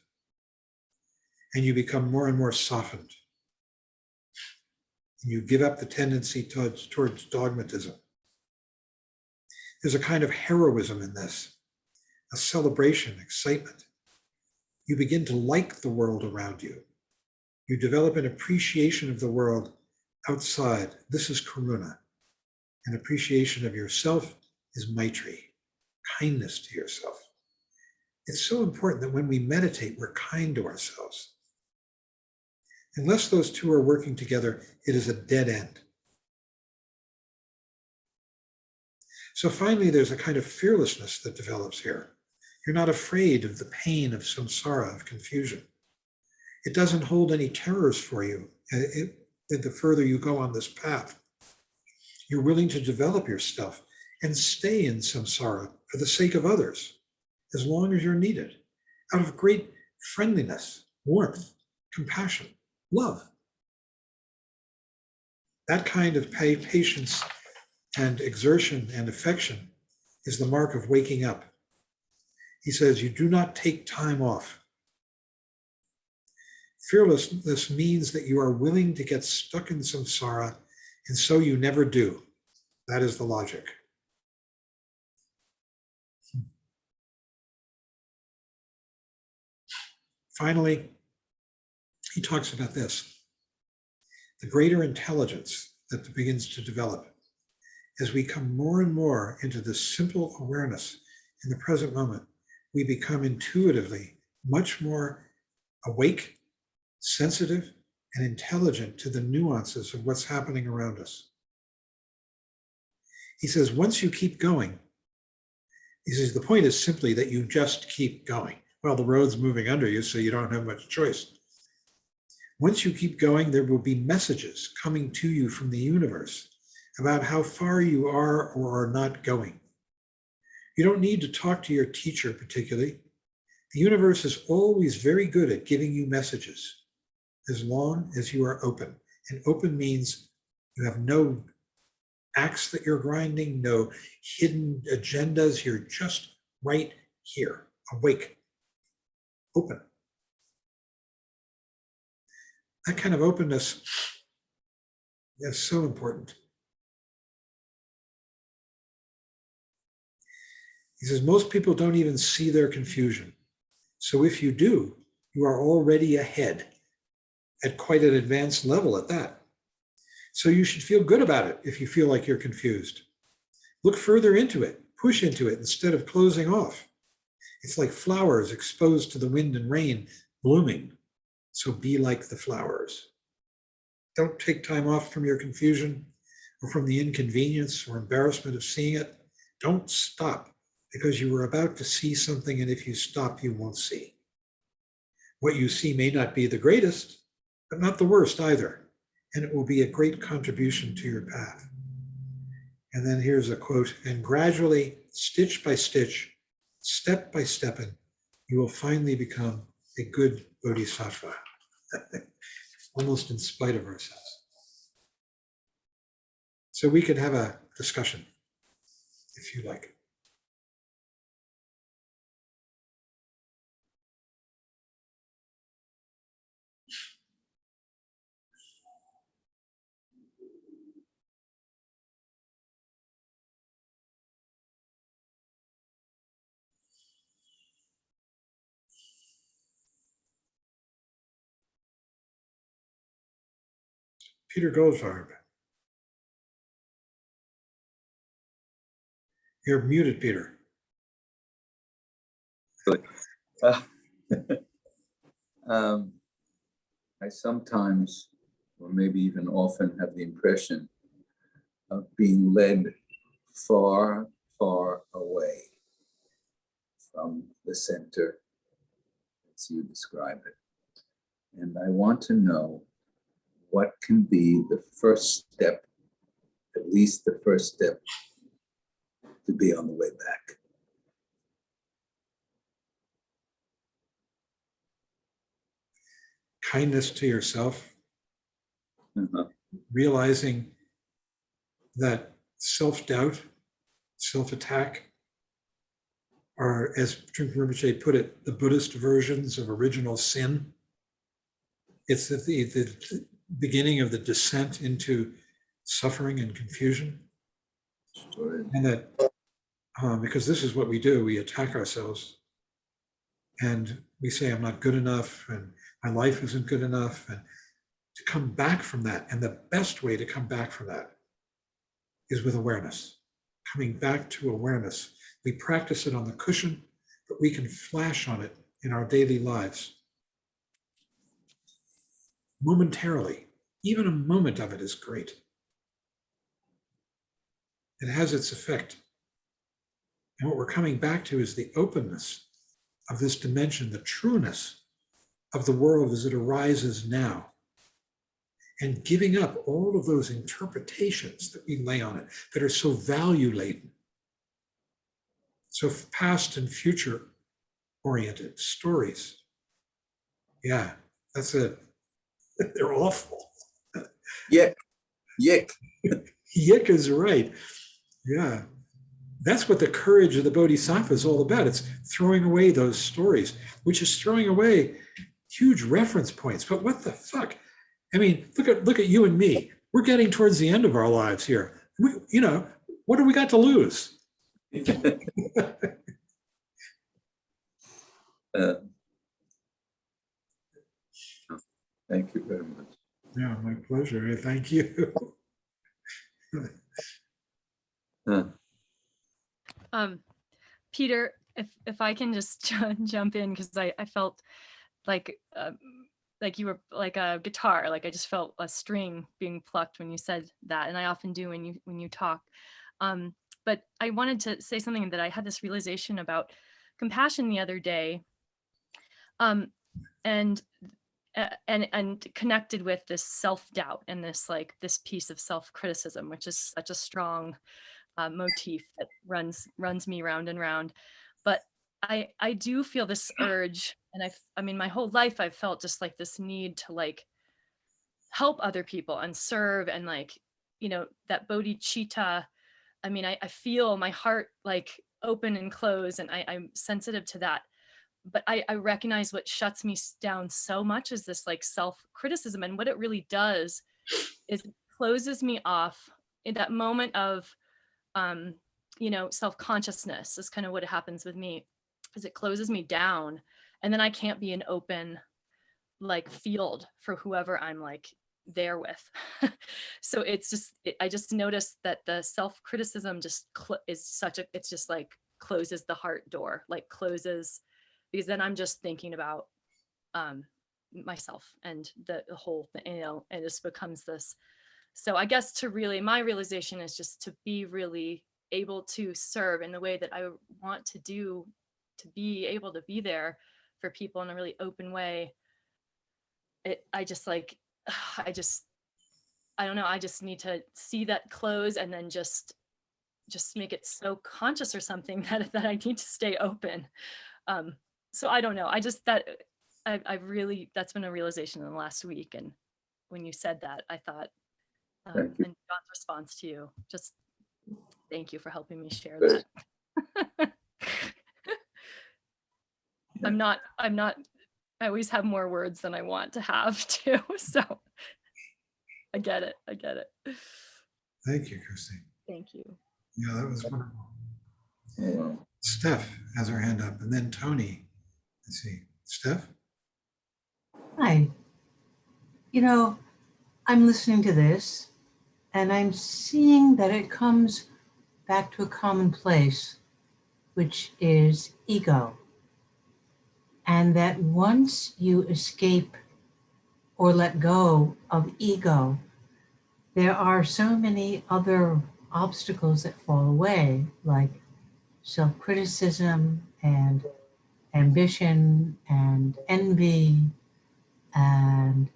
And you become more and more softened. And you give up the tendency towards dogmatism. There's a kind of heroism in this, a celebration, excitement. You begin to like the world around you. You develop an appreciation of the world outside. This is karuna. An appreciation of yourself is maitri, kindness to yourself. It's so important that when we meditate, we're kind to ourselves. Unless those two are working together, it is a dead end. So finally, there's a kind of fearlessness that develops here. You're not afraid of the pain of samsara, of confusion. It doesn't hold any terrors for you the further you go on this path. You're willing to develop your stuff and stay in samsara for the sake of others, as long as you're needed, out of great friendliness, warmth, compassion, love. That kind of patience and exertion and affection is the mark of waking up. He says, you do not take time off. Fearlessness means that you are willing to get stuck in samsara, and so you never do. That is the logic. Finally, he talks about this. The greater intelligence that begins to develop as we come more and more into this simple awareness in the present moment, we become intuitively much more awake, sensitive, and intelligent to the nuances of what's happening around us. He says, once you keep going, he says, the point is simply that you just keep going. Well, the road's moving under you, so you don't have much choice. Once you keep going, there will be messages coming to you from the universe about how far you are or are not going. You don't need to talk to your teacher particularly. The universe is always very good at giving you messages as long as you are open. And open means you have no axe that you're grinding, no hidden agendas. You're just right here, awake, open. That kind of openness is so important. He says, most people don't even see their confusion. So if you do, you are already ahead at quite an advanced level at that. So you should feel good about it if you feel like you're confused. Look further into it, push into it instead of closing off. It's like flowers exposed to the wind and rain, blooming. So be like the flowers. Don't take time off from your confusion or from the inconvenience or embarrassment of seeing it. Don't stop because you were about to see something, and if you stop, you won't see. What you see may not be the greatest, but not the worst either, and it will be a great contribution to your path. And then here's a quote, and gradually, stitch by stitch, step by step, you will finally become a good bodhisattva, almost in spite of ourselves. So we can have a discussion, if you like. Peter Goldfarb. You're muted, Peter. I sometimes, or maybe even often, have the impression of being led far, far away from the center, as you describe it. And I want to know what can be the first step, at least the first step, to be on the way back. Kindness to yourself, Uh-huh. realizing that self-doubt, self-attack are, as Trungpa Rinpoche put it, the Buddhist versions of original sin. It's the beginning of the descent into suffering and confusion. Sure. And that, because this is what we do, we attack ourselves and we say, I'm not good enough and my life isn't good enough. And to come back from that, and the best way to come back from that is with awareness, coming back to awareness. We practice it on the cushion, but we can flash on it in our daily lives. Momentarily, even a moment of it is great. It has its effect. And what we're coming back to is the openness of this dimension, the trueness of the world as it arises now, and giving up all of those interpretations that we lay on it that are so value laden, so past and future oriented stories. Yeah, that's it. They're awful. Yick. Yick is right. Yeah. That's what the courage of the Bodhisattva is all about. It's throwing away those stories, which is throwing away huge reference points. But what the fuck? I mean, look at you and me. We're getting towards the end of our lives here. What do we got to lose? Thank you very much. Yeah, my pleasure. Thank you. Peter, if I can just jump in, because I felt like you were like a guitar, like I just felt a string being plucked when you said that, and I often do when you talk. But I wanted to say something that I had this realization about compassion the other day, and connected with this self-doubt and this piece of self-criticism, which is such a strong motif that runs me round and round. But I do feel this urge, and I mean, my whole life I've felt just like this need to like help other people and serve, and like, you know, that bodhicitta. I mean, I feel my heart like open and close, and I'm sensitive to that. But I recognize what shuts me down so much is this like self-criticism. And what it really does is it closes me off in that moment of, you know, self-consciousness is kind of what happens with me, is it closes me down. And then I can't be an open like field for whoever I'm like there with. So it's just, I just noticed that the self-criticism just is such a, it's just like closes the heart door, like closes, because then I'm just thinking about myself and the whole thing, you know, and it just becomes this. So I guess to really, my realization is just to be really able to serve in the way that I want to do, to be able to be there for people in a really open way. I just like, I don't know, I just need to see that close and then just make it so conscious or something that I need to stay open. So I don't know, I just, that I've really, that's been a realization in the last week. And when you said that, I thought, Thank you. and John's response to you, just thank you for helping me share Good. that. I'm not, I always have more words than I want to have too. So I get it. Thank you, Christy. Thank you. Yeah, that was wonderful. Oh, wow. Steph has her hand up, and then Tony. Let's see. Steph? Hi. You know, I'm listening to this and I'm seeing that it comes back to a common place, which is ego. And that once you escape or let go of ego, there are so many other obstacles that fall away, like self-criticism and ambition and envy and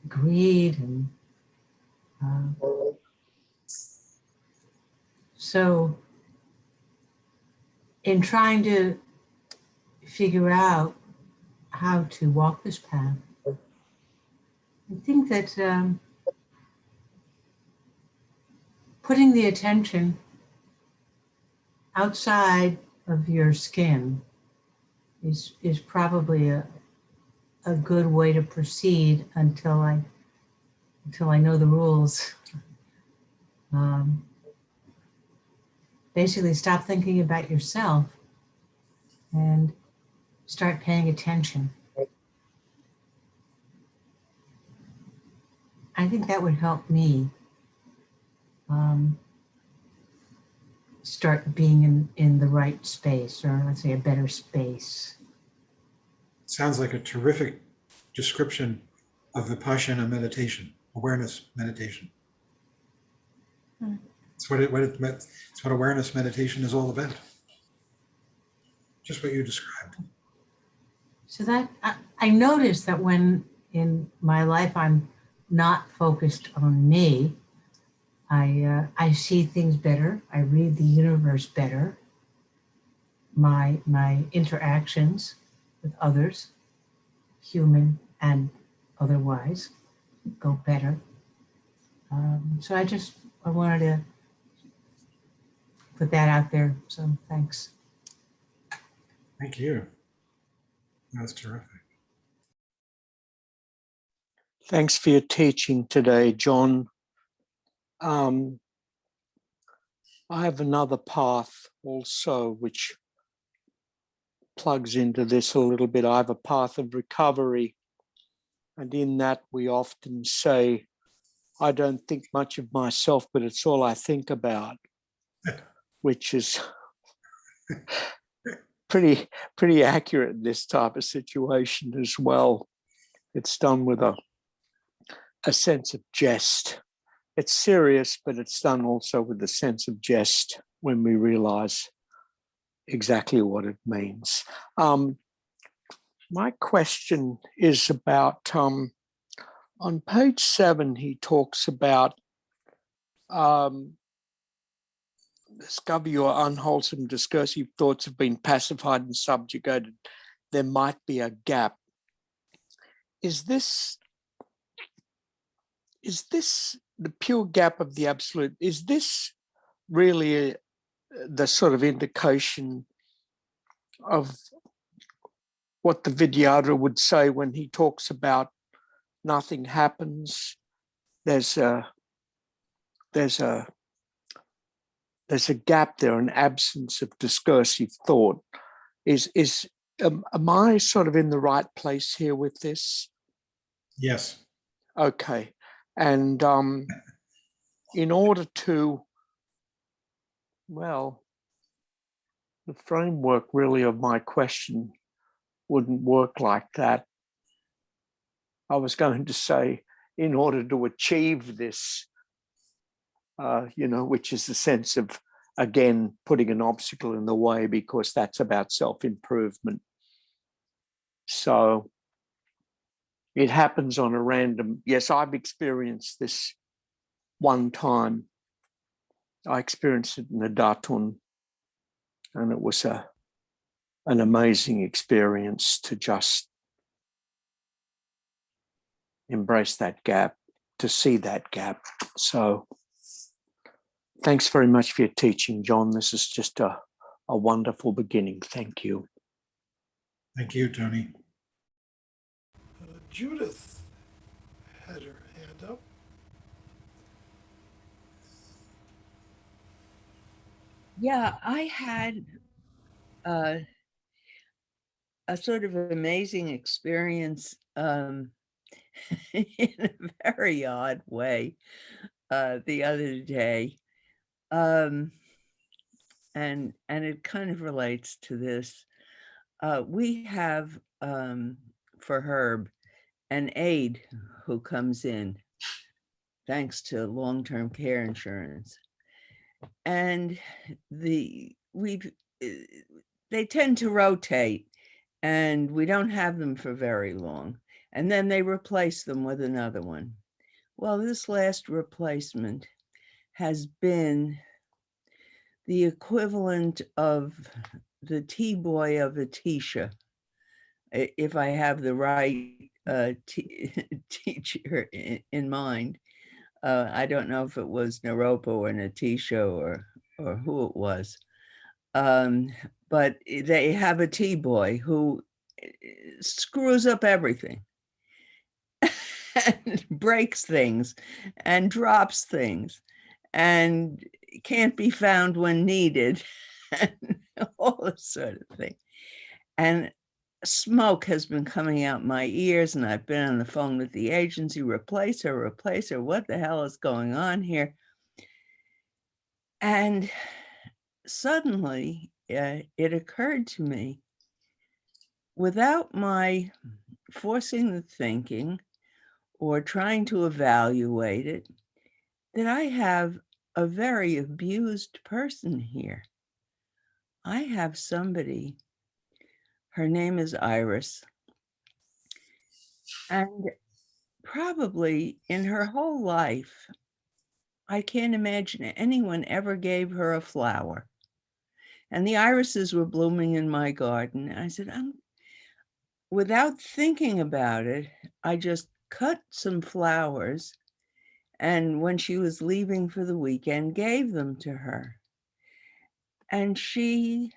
greed. And so in trying to figure out how to walk this path, I think that putting the attention outside of your skin is probably a good way to proceed until I know the rules. Basically, stop thinking about yourself and start paying attention. I think that would help me start being in the right space, or let's say a better space. Sounds like a terrific description of Vipassana meditation, awareness meditation. It's what awareness meditation is all about. Just what you described. So that I noticed that when in my life I'm not focused on me, I see things better. I read the universe better. My interactions with others, human and otherwise, go better. So I wanted to put that out there. So thanks. Thank you. That's terrific. Thanks for your teaching today, John. I have another path also, which plugs into this a little bit. I have a path of recovery. And in that, we often say, I don't think much of myself, but it's all I think about, which is pretty accurate in this type of situation as well. It's done with a sense of jest. It's serious, but it's done also with a sense of jest when we realize exactly what it means. My question is about, on page 7, he talks about discover your unwholesome discursive thoughts have been pacified and subjugated, there might be a gap. Is this the pure gap of the absolute? Is this really the sort of indication of what the Vidyadhara would say when he talks about nothing happens? There's a gap there, an absence of discursive thought. Am I sort of in the right place here with this? Yes. Okay. And in order to, well, the framework really of my question wouldn't work like that. I was going to say, in order to achieve this, which is the sense of, again, putting an obstacle in the way, because that's about self-improvement. So it happens on a random, yes, I've experienced this one time. I experienced it in the Datun, and it was an amazing experience to just embrace that gap, to see that gap. So thanks very much for your teaching, John. This is just a wonderful beginning. Thank you. Thank you, Tony. Judith had her hand up. Yeah, I had a sort of amazing experience in a very odd way the other day. And it kind of relates to this. We have for Herb an aide who comes in thanks to long-term care insurance. And they tend to rotate, and we don't have them for very long. And then they replace them with another one. Well, this last replacement has been the equivalent of the T-boy of Atisha, if I have the right teacher in mind. I don't know if it was Naropa or Natisha or who it was. But they have a T-boy who screws up everything and breaks things and drops things and can't be found when needed and all this sort of thing. And smoke has been coming out my ears, and I've been on the phone with the agency, replace her, what the hell is going on here? And suddenly it occurred to me, without my forcing the thinking or trying to evaluate it, that I have a very abused person here. I have somebody, her name is Iris, and probably in her whole life, I can't imagine anyone ever gave her a flower. And the irises were blooming in my garden. I said, without thinking about it, I just cut some flowers, and when she was leaving for the weekend, gave them to her. And she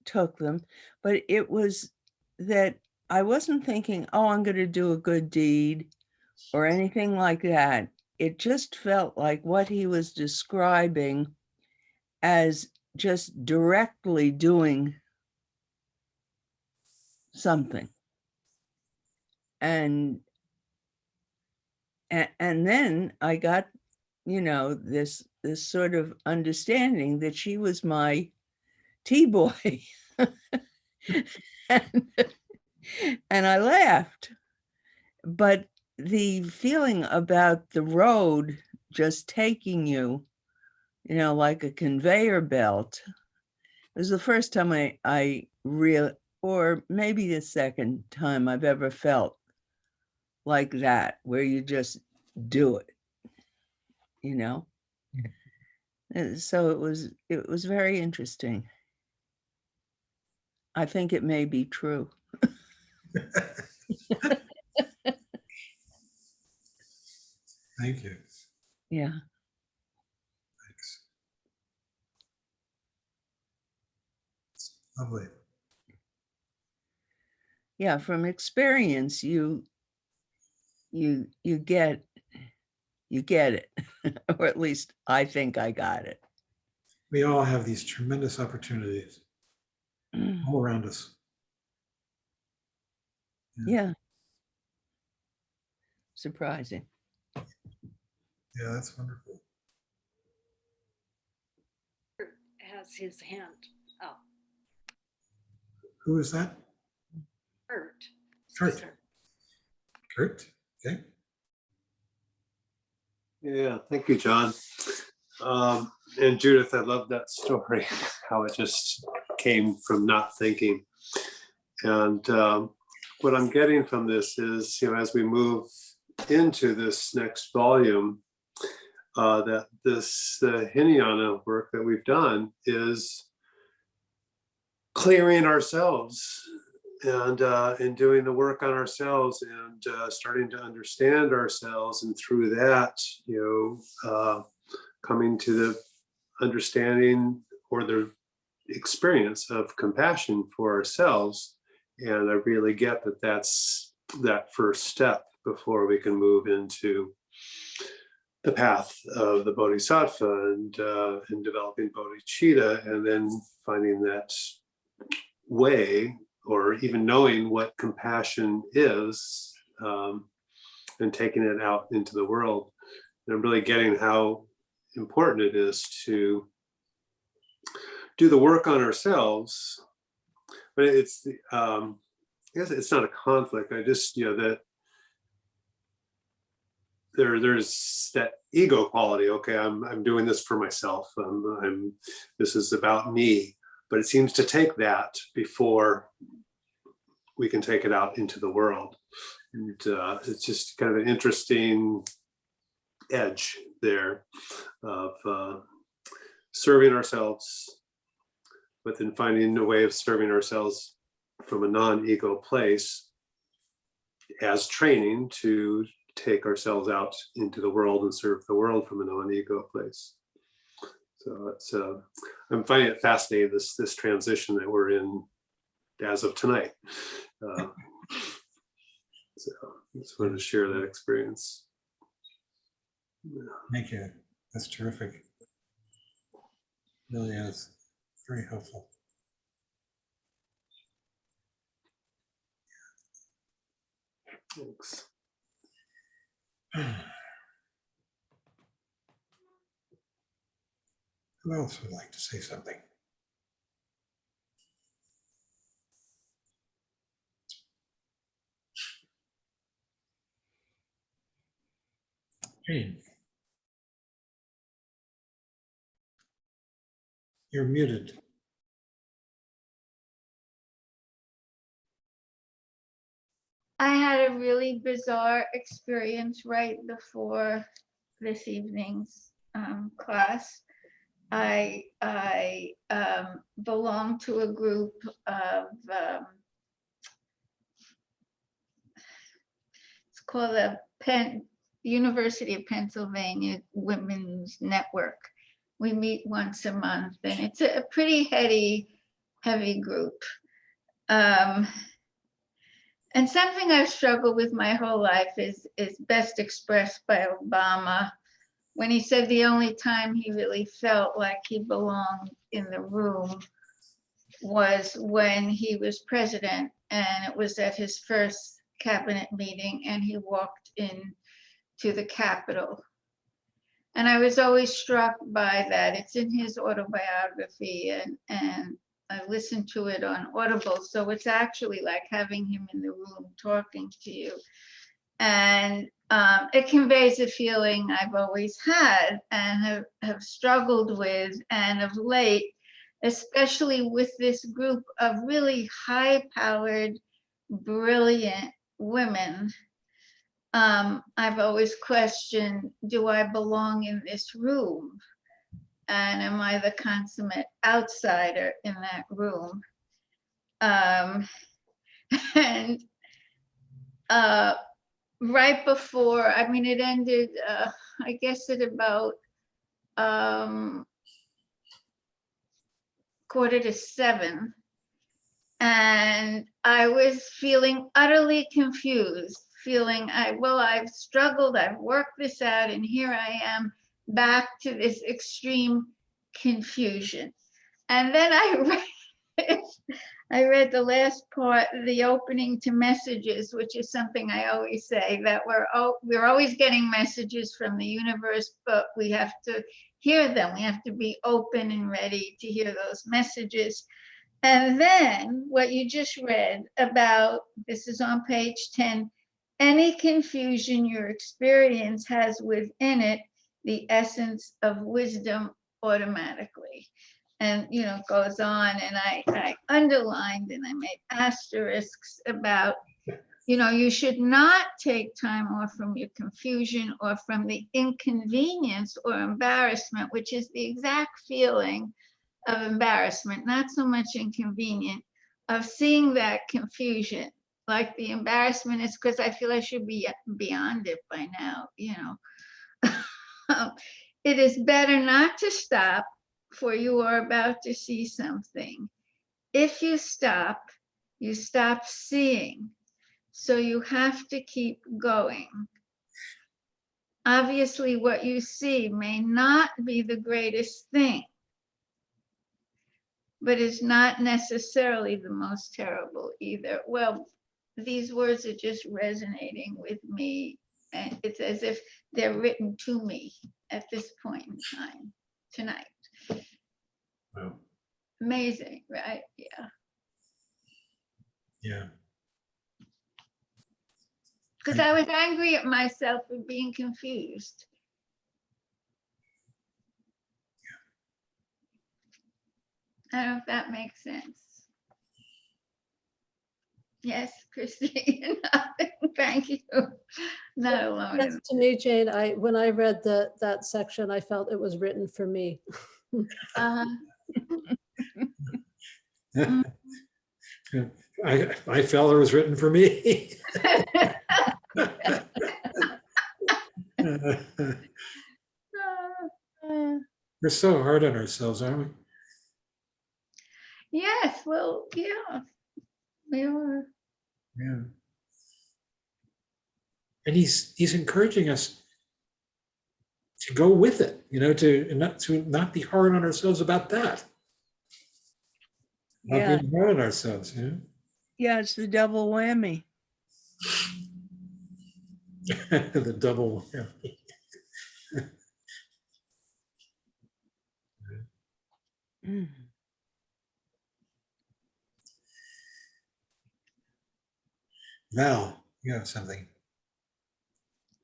took them, but it was that I wasn't thinking, oh, I'm going to do a good deed or anything like that. It just felt like what he was describing as just directly doing something. And then I got, this sort of understanding that she was my T-boy. And I laughed. But the feeling about the road just taking you, like a conveyor belt, it was the first time I really, or maybe the second time I've ever felt like that, where you just do it, So it was very interesting. I think it may be true. Thank you. Yeah. Thanks. It's lovely. Yeah, from experience, you get it, or at least I think I got it. We all have these tremendous opportunities all around us. Yeah. Surprising. Yeah, that's wonderful. Has his hand up. Who is that? Kurt. Kurt. Kurt, okay. Yeah, thank you, John. And Judith, I love that story, how it just came from not thinking. And what I'm getting from this is, as we move into this next volume, that the Hinayana work that we've done is clearing ourselves and doing the work on ourselves and starting to understand ourselves, and through that, coming to the understanding or the experience of compassion for ourselves. And I really get that that's that first step before we can move into the path of the Bodhisattva and developing Bodhichitta, and then finding that way, or even knowing what compassion is, and taking it out into the world. And I'm really getting how important it is to do the work on ourselves. But it's, I guess it's not a conflict. I just, that there's that ego quality. Okay, I'm doing this for myself. This is about me. But it seems to take that before we can take it out into the world. And it's just kind of an interesting edge there of serving ourselves, but then finding a way of serving ourselves from a non-ego place as training to take ourselves out into the world and serve the world from a non-ego place. So it's I'm finding it fascinating, this transition that we're in as of tonight. So I just wanted to share that experience. Thank you. That's terrific. Really is very helpful. Thanks. Who else would like to say something? Jane. You're muted. I had a really bizarre experience right before this evening's class. I belong to a group of, it's called the University of Pennsylvania Women's Network. We meet once a month, and it's a pretty heavy group. And something I've struggled with my whole life is best expressed by Obama when he said the only time he really felt like he belonged in the room was when he was president, and it was at his first cabinet meeting, and he walked in to the Capitol. And I was always struck by that. It's in his autobiography, and I listened to it on Audible. So it's actually like having him in the room talking to you. And it conveys a feeling I've always had and have struggled with. And of late, especially with this group of really high-powered, brilliant women, I've always questioned, do I belong in this room? And am I the consummate outsider in that room? And right before, I mean, it ended, I guess at about 6:45. And I was feeling utterly confused, feeling I've struggled, I've worked this out, and here I am back to this extreme confusion. And then I read the last part, the opening to messages, which is something I always say, that we're always getting messages from the universe, but we have to hear them. We have to be open and ready to hear those messages. And then what you just read about, this is on page 10, any confusion your experience has within it, the essence of wisdom automatically. And, it goes on, and I underlined and I made asterisks about, you should not take time off from your confusion or from the inconvenience or embarrassment, which is the exact feeling of embarrassment, not so much inconvenient, of seeing that confusion. Like the embarrassment is because I feel I should be beyond it by now, It is better not to stop, for you are about to see something. If you stop seeing. So you have to keep going. Obviously, what you see may not be the greatest thing, but it's not necessarily the most terrible either. Well, these words are just resonating with me, and it's as if they're written to me at this point in time tonight. Wow. Amazing, right? Yeah. Yeah. Because I was angry at myself for being confused. I don't know if that makes sense. Yes, Christine. Thank you. Not alone. Yes, to me, Jane, when I read that section, I felt it was written for me. Uh, I felt it was written for me. We're so hard on ourselves, aren't we? yes, well, yeah, we are. Yeah. And he's encouraging us to go with it, to not be hard on ourselves about that. Not Yeah. being hard on ourselves, Yeah, it's the double whammy. The double, yeah. Mm. Val, you have something.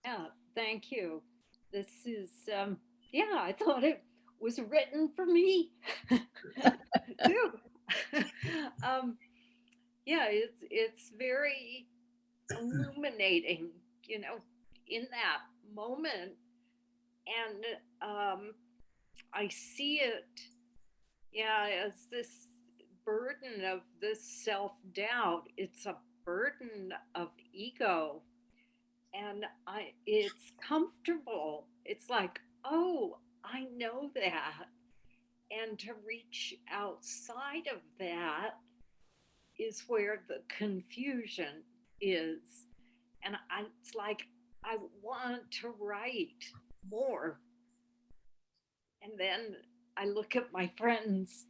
Yeah, thank you. This is, I thought it was written for me too. It's very illuminating, in that moment. And I see it, as this burden of this self-doubt. It's a burden of ego. And it's comfortable. It's like, oh, I know that. And to reach outside of that is where the confusion is. And it's like, I want to write more. And then I look at my friends'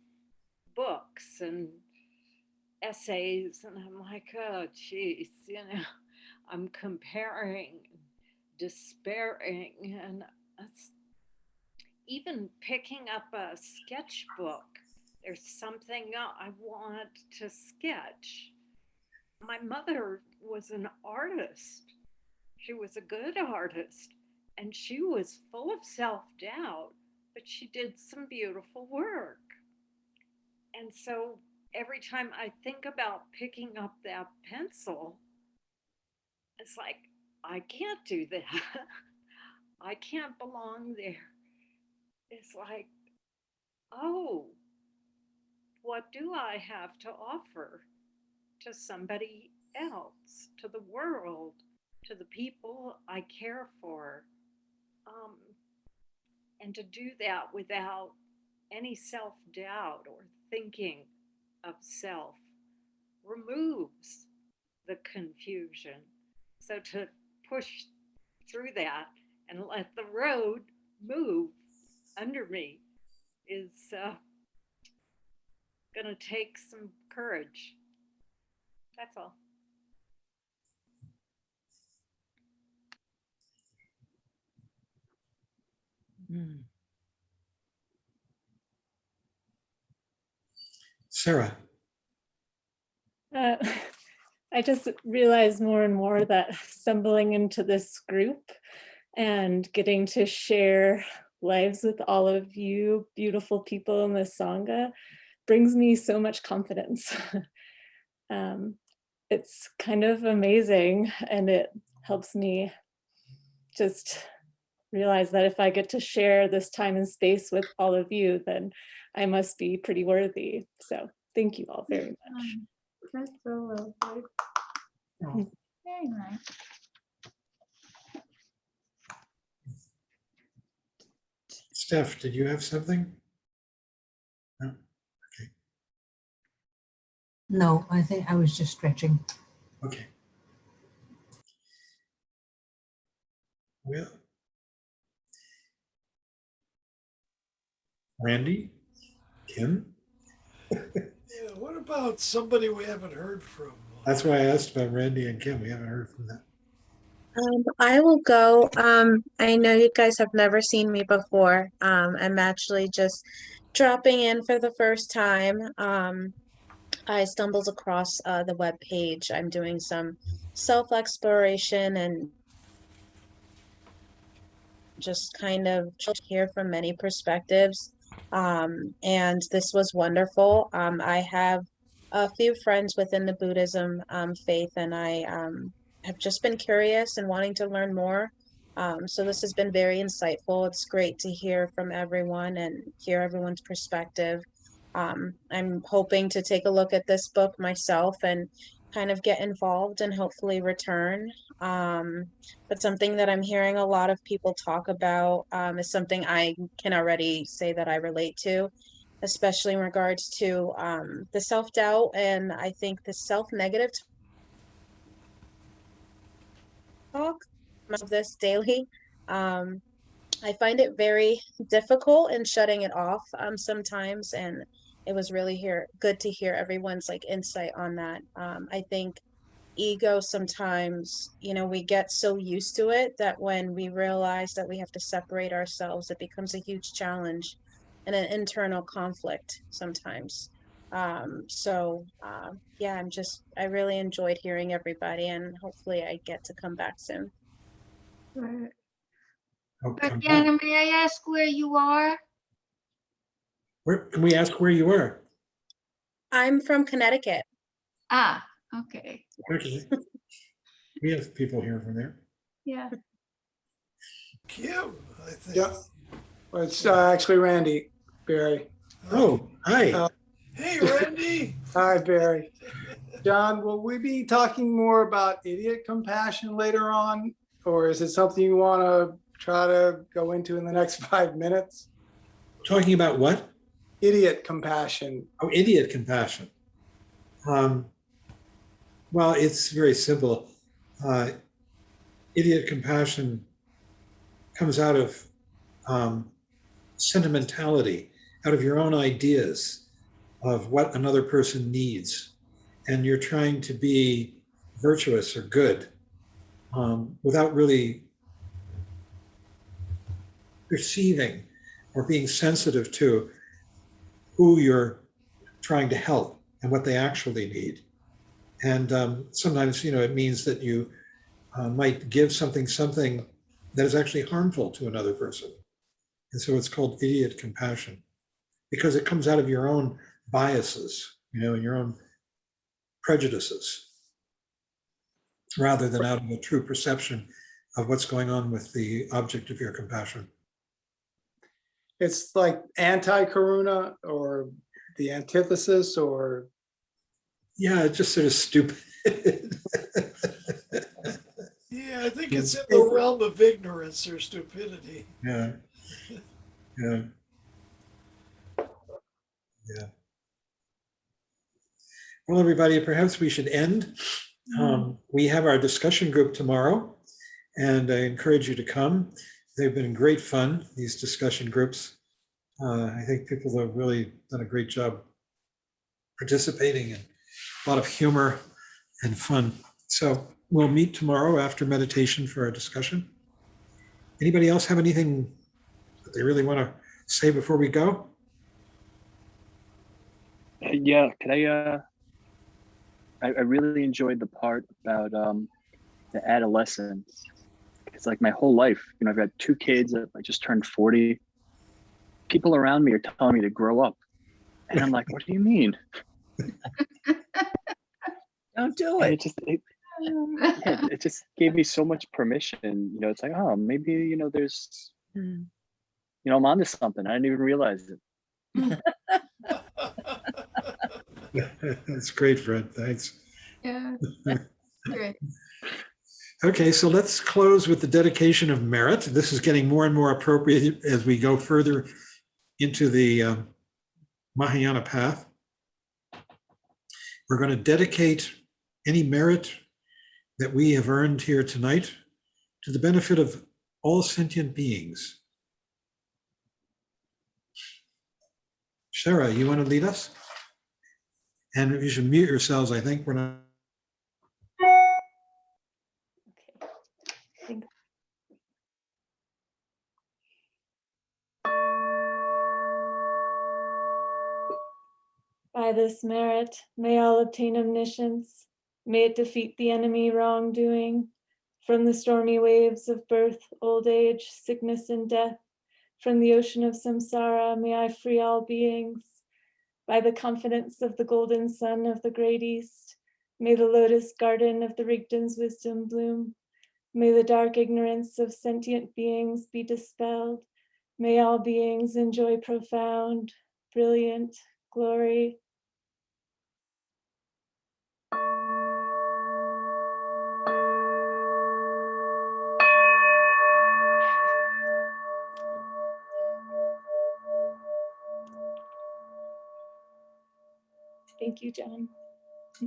books and essays, and I'm like, oh, geez, I'm comparing, despairing, and even picking up a sketchbook. There's something I want to sketch. My mother was an artist. She was a good artist, and she was full of self-doubt, but she did some beautiful work. And so every time I think about picking up that pencil, it's like, I can't do that. I can't belong there. It's like, oh, what do I have to offer to somebody else, to the world, to the people I care for? And to do that without any self doubt or thinking of self removes the confusion. So to push through that and let the road move under me is going to take some courage. That's all. Sarah. Uh, I just realized more and more that stumbling into this group and getting to share lives with all of you beautiful people in this Sangha brings me so much confidence. It's kind of amazing, and it helps me just realize that if I get to share this time and space with all of you, then I must be pretty worthy. So thank you all very much. That's so lovely. Very nice. Steph, did you have something? No? Okay. No, I think I was just stretching. Okay. Well, Randy, Kim? Yeah, what about somebody we haven't heard from? That's why I asked about Randy and Kim. We haven't heard from them. I will go. I know you guys have never seen me before. I'm actually just dropping in for the first time. I stumbled across the web page. I'm doing some self-exploration and just kind of hear from many perspectives. And this was wonderful. I have a few friends within the Buddhism faith, and I have just been curious and wanting to learn more. So this has been very insightful. It's great to hear from everyone and hear everyone's perspective. I'm hoping to take a look at this book myself and kind of get involved and hopefully return. But something that I'm hearing a lot of people talk about is something I can already say that I relate to, especially in regards to the self-doubt and I think the self-negative talk of this daily. I find it very difficult in shutting it off sometimes, and it was really good to hear everyone's like insight on that. I think ego sometimes, we get so used to it that when we realize that we have to separate ourselves, it becomes a huge challenge and an internal conflict sometimes. Yeah, I really enjoyed hearing everybody, and hopefully I get to come back soon. Right. Oh, come back. Diana, may I ask where you are? Can we ask where you were? I'm from Connecticut. Ah, okay. Okay. We have people here from there. Yeah. Kim, I think. Yeah. Well, it's actually Randy, Barry. Oh, hi. Hey, Randy. Hi, Barry. John, will we be talking more about idiot compassion later on? Or is it something you want to try to go into in the next 5 minutes? Talking about what? Idiot compassion. Oh, idiot compassion. Well, it's very simple. Idiot compassion comes out of sentimentality, out of your own ideas of what another person needs. And you're trying to be virtuous or good without really perceiving or being sensitive to who you're trying to help and what they actually need. And sometimes, it means that you might give something that is actually harmful to another person. And so it's called idiot compassion because it comes out of your own biases, and your own prejudices, rather than out of a true perception of what's going on with the object of your compassion. It's like anti-karuna or the antithesis or. Yeah, it's just sort of stupid. Yeah, I think it's in the realm of ignorance or stupidity. Yeah. Yeah. Yeah. Well, everybody, perhaps we should end. We have our discussion group tomorrow, and I encourage you to come. They've been great fun, these discussion groups. I think people have really done a great job participating, and a lot of humor and fun. So we'll meet tomorrow after meditation for our discussion. Anybody else have anything that they really want to say before we go? Yeah, could I really enjoyed the part about the adolescence. It's like my whole life, I've got 2 kids. I just turned 40. People around me are telling me to grow up. And I'm like, what do you mean? Don't do And it. it just gave me so much permission. It's like, oh, maybe, there's, I'm onto something. I didn't even realize it. That's great, Fred. Thanks. Yeah, great. Okay, so let's close with the dedication of merit. This is getting more and more appropriate as we go further into the Mahayana path. We're going to dedicate any merit that we have earned here tonight to the benefit of all sentient beings. Shara, you want to lead us? And you should mute yourselves, I think. We're not. Thanks. By this merit, may all obtain omniscience. May it defeat the enemy wrongdoing. From the stormy waves of birth, old age, sickness, and death, from the ocean of samsara, may I free all beings. By the confidence of the golden sun of the great east, may the lotus garden of the Rigden's wisdom bloom. May the dark ignorance of sentient beings be dispelled. May all beings enjoy profound, brilliant glory. Thank you, John.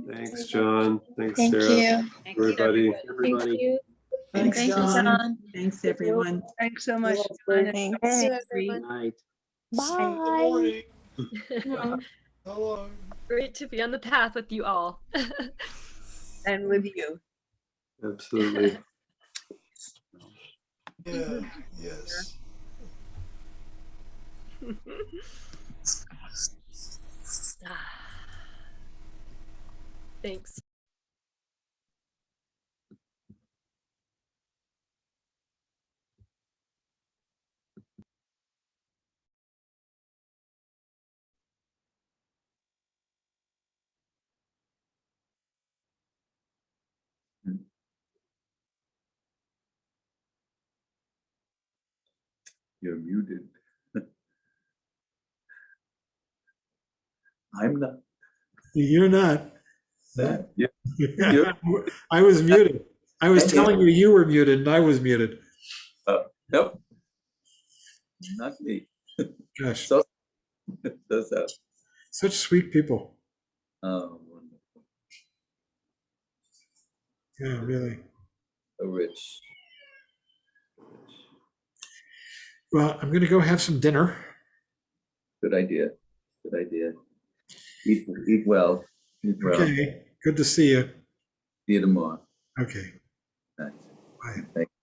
Thanks, John. Thanks, Thank Sarah. you. Everybody. Thank you. Thanks, John. Thanks, everyone. Thanks so much. Thanks. John. Good night. Good morning. So long. Great to be on the path with you all. And with you. Absolutely. Yeah, yes. Thanks. You're muted. I'm not. You're not. Yeah. You're, I was muted. I was telling you you were muted and I was muted. nope. Not me. Gosh, So, so. such sweet people. Oh, wonderful. Yeah, really. So rich. Well, I'm going to go have some dinner. Good idea. Good idea. Eat well. Eat well. Okay, good to see you. See you tomorrow. Okay, Thanks. bye. Thank you.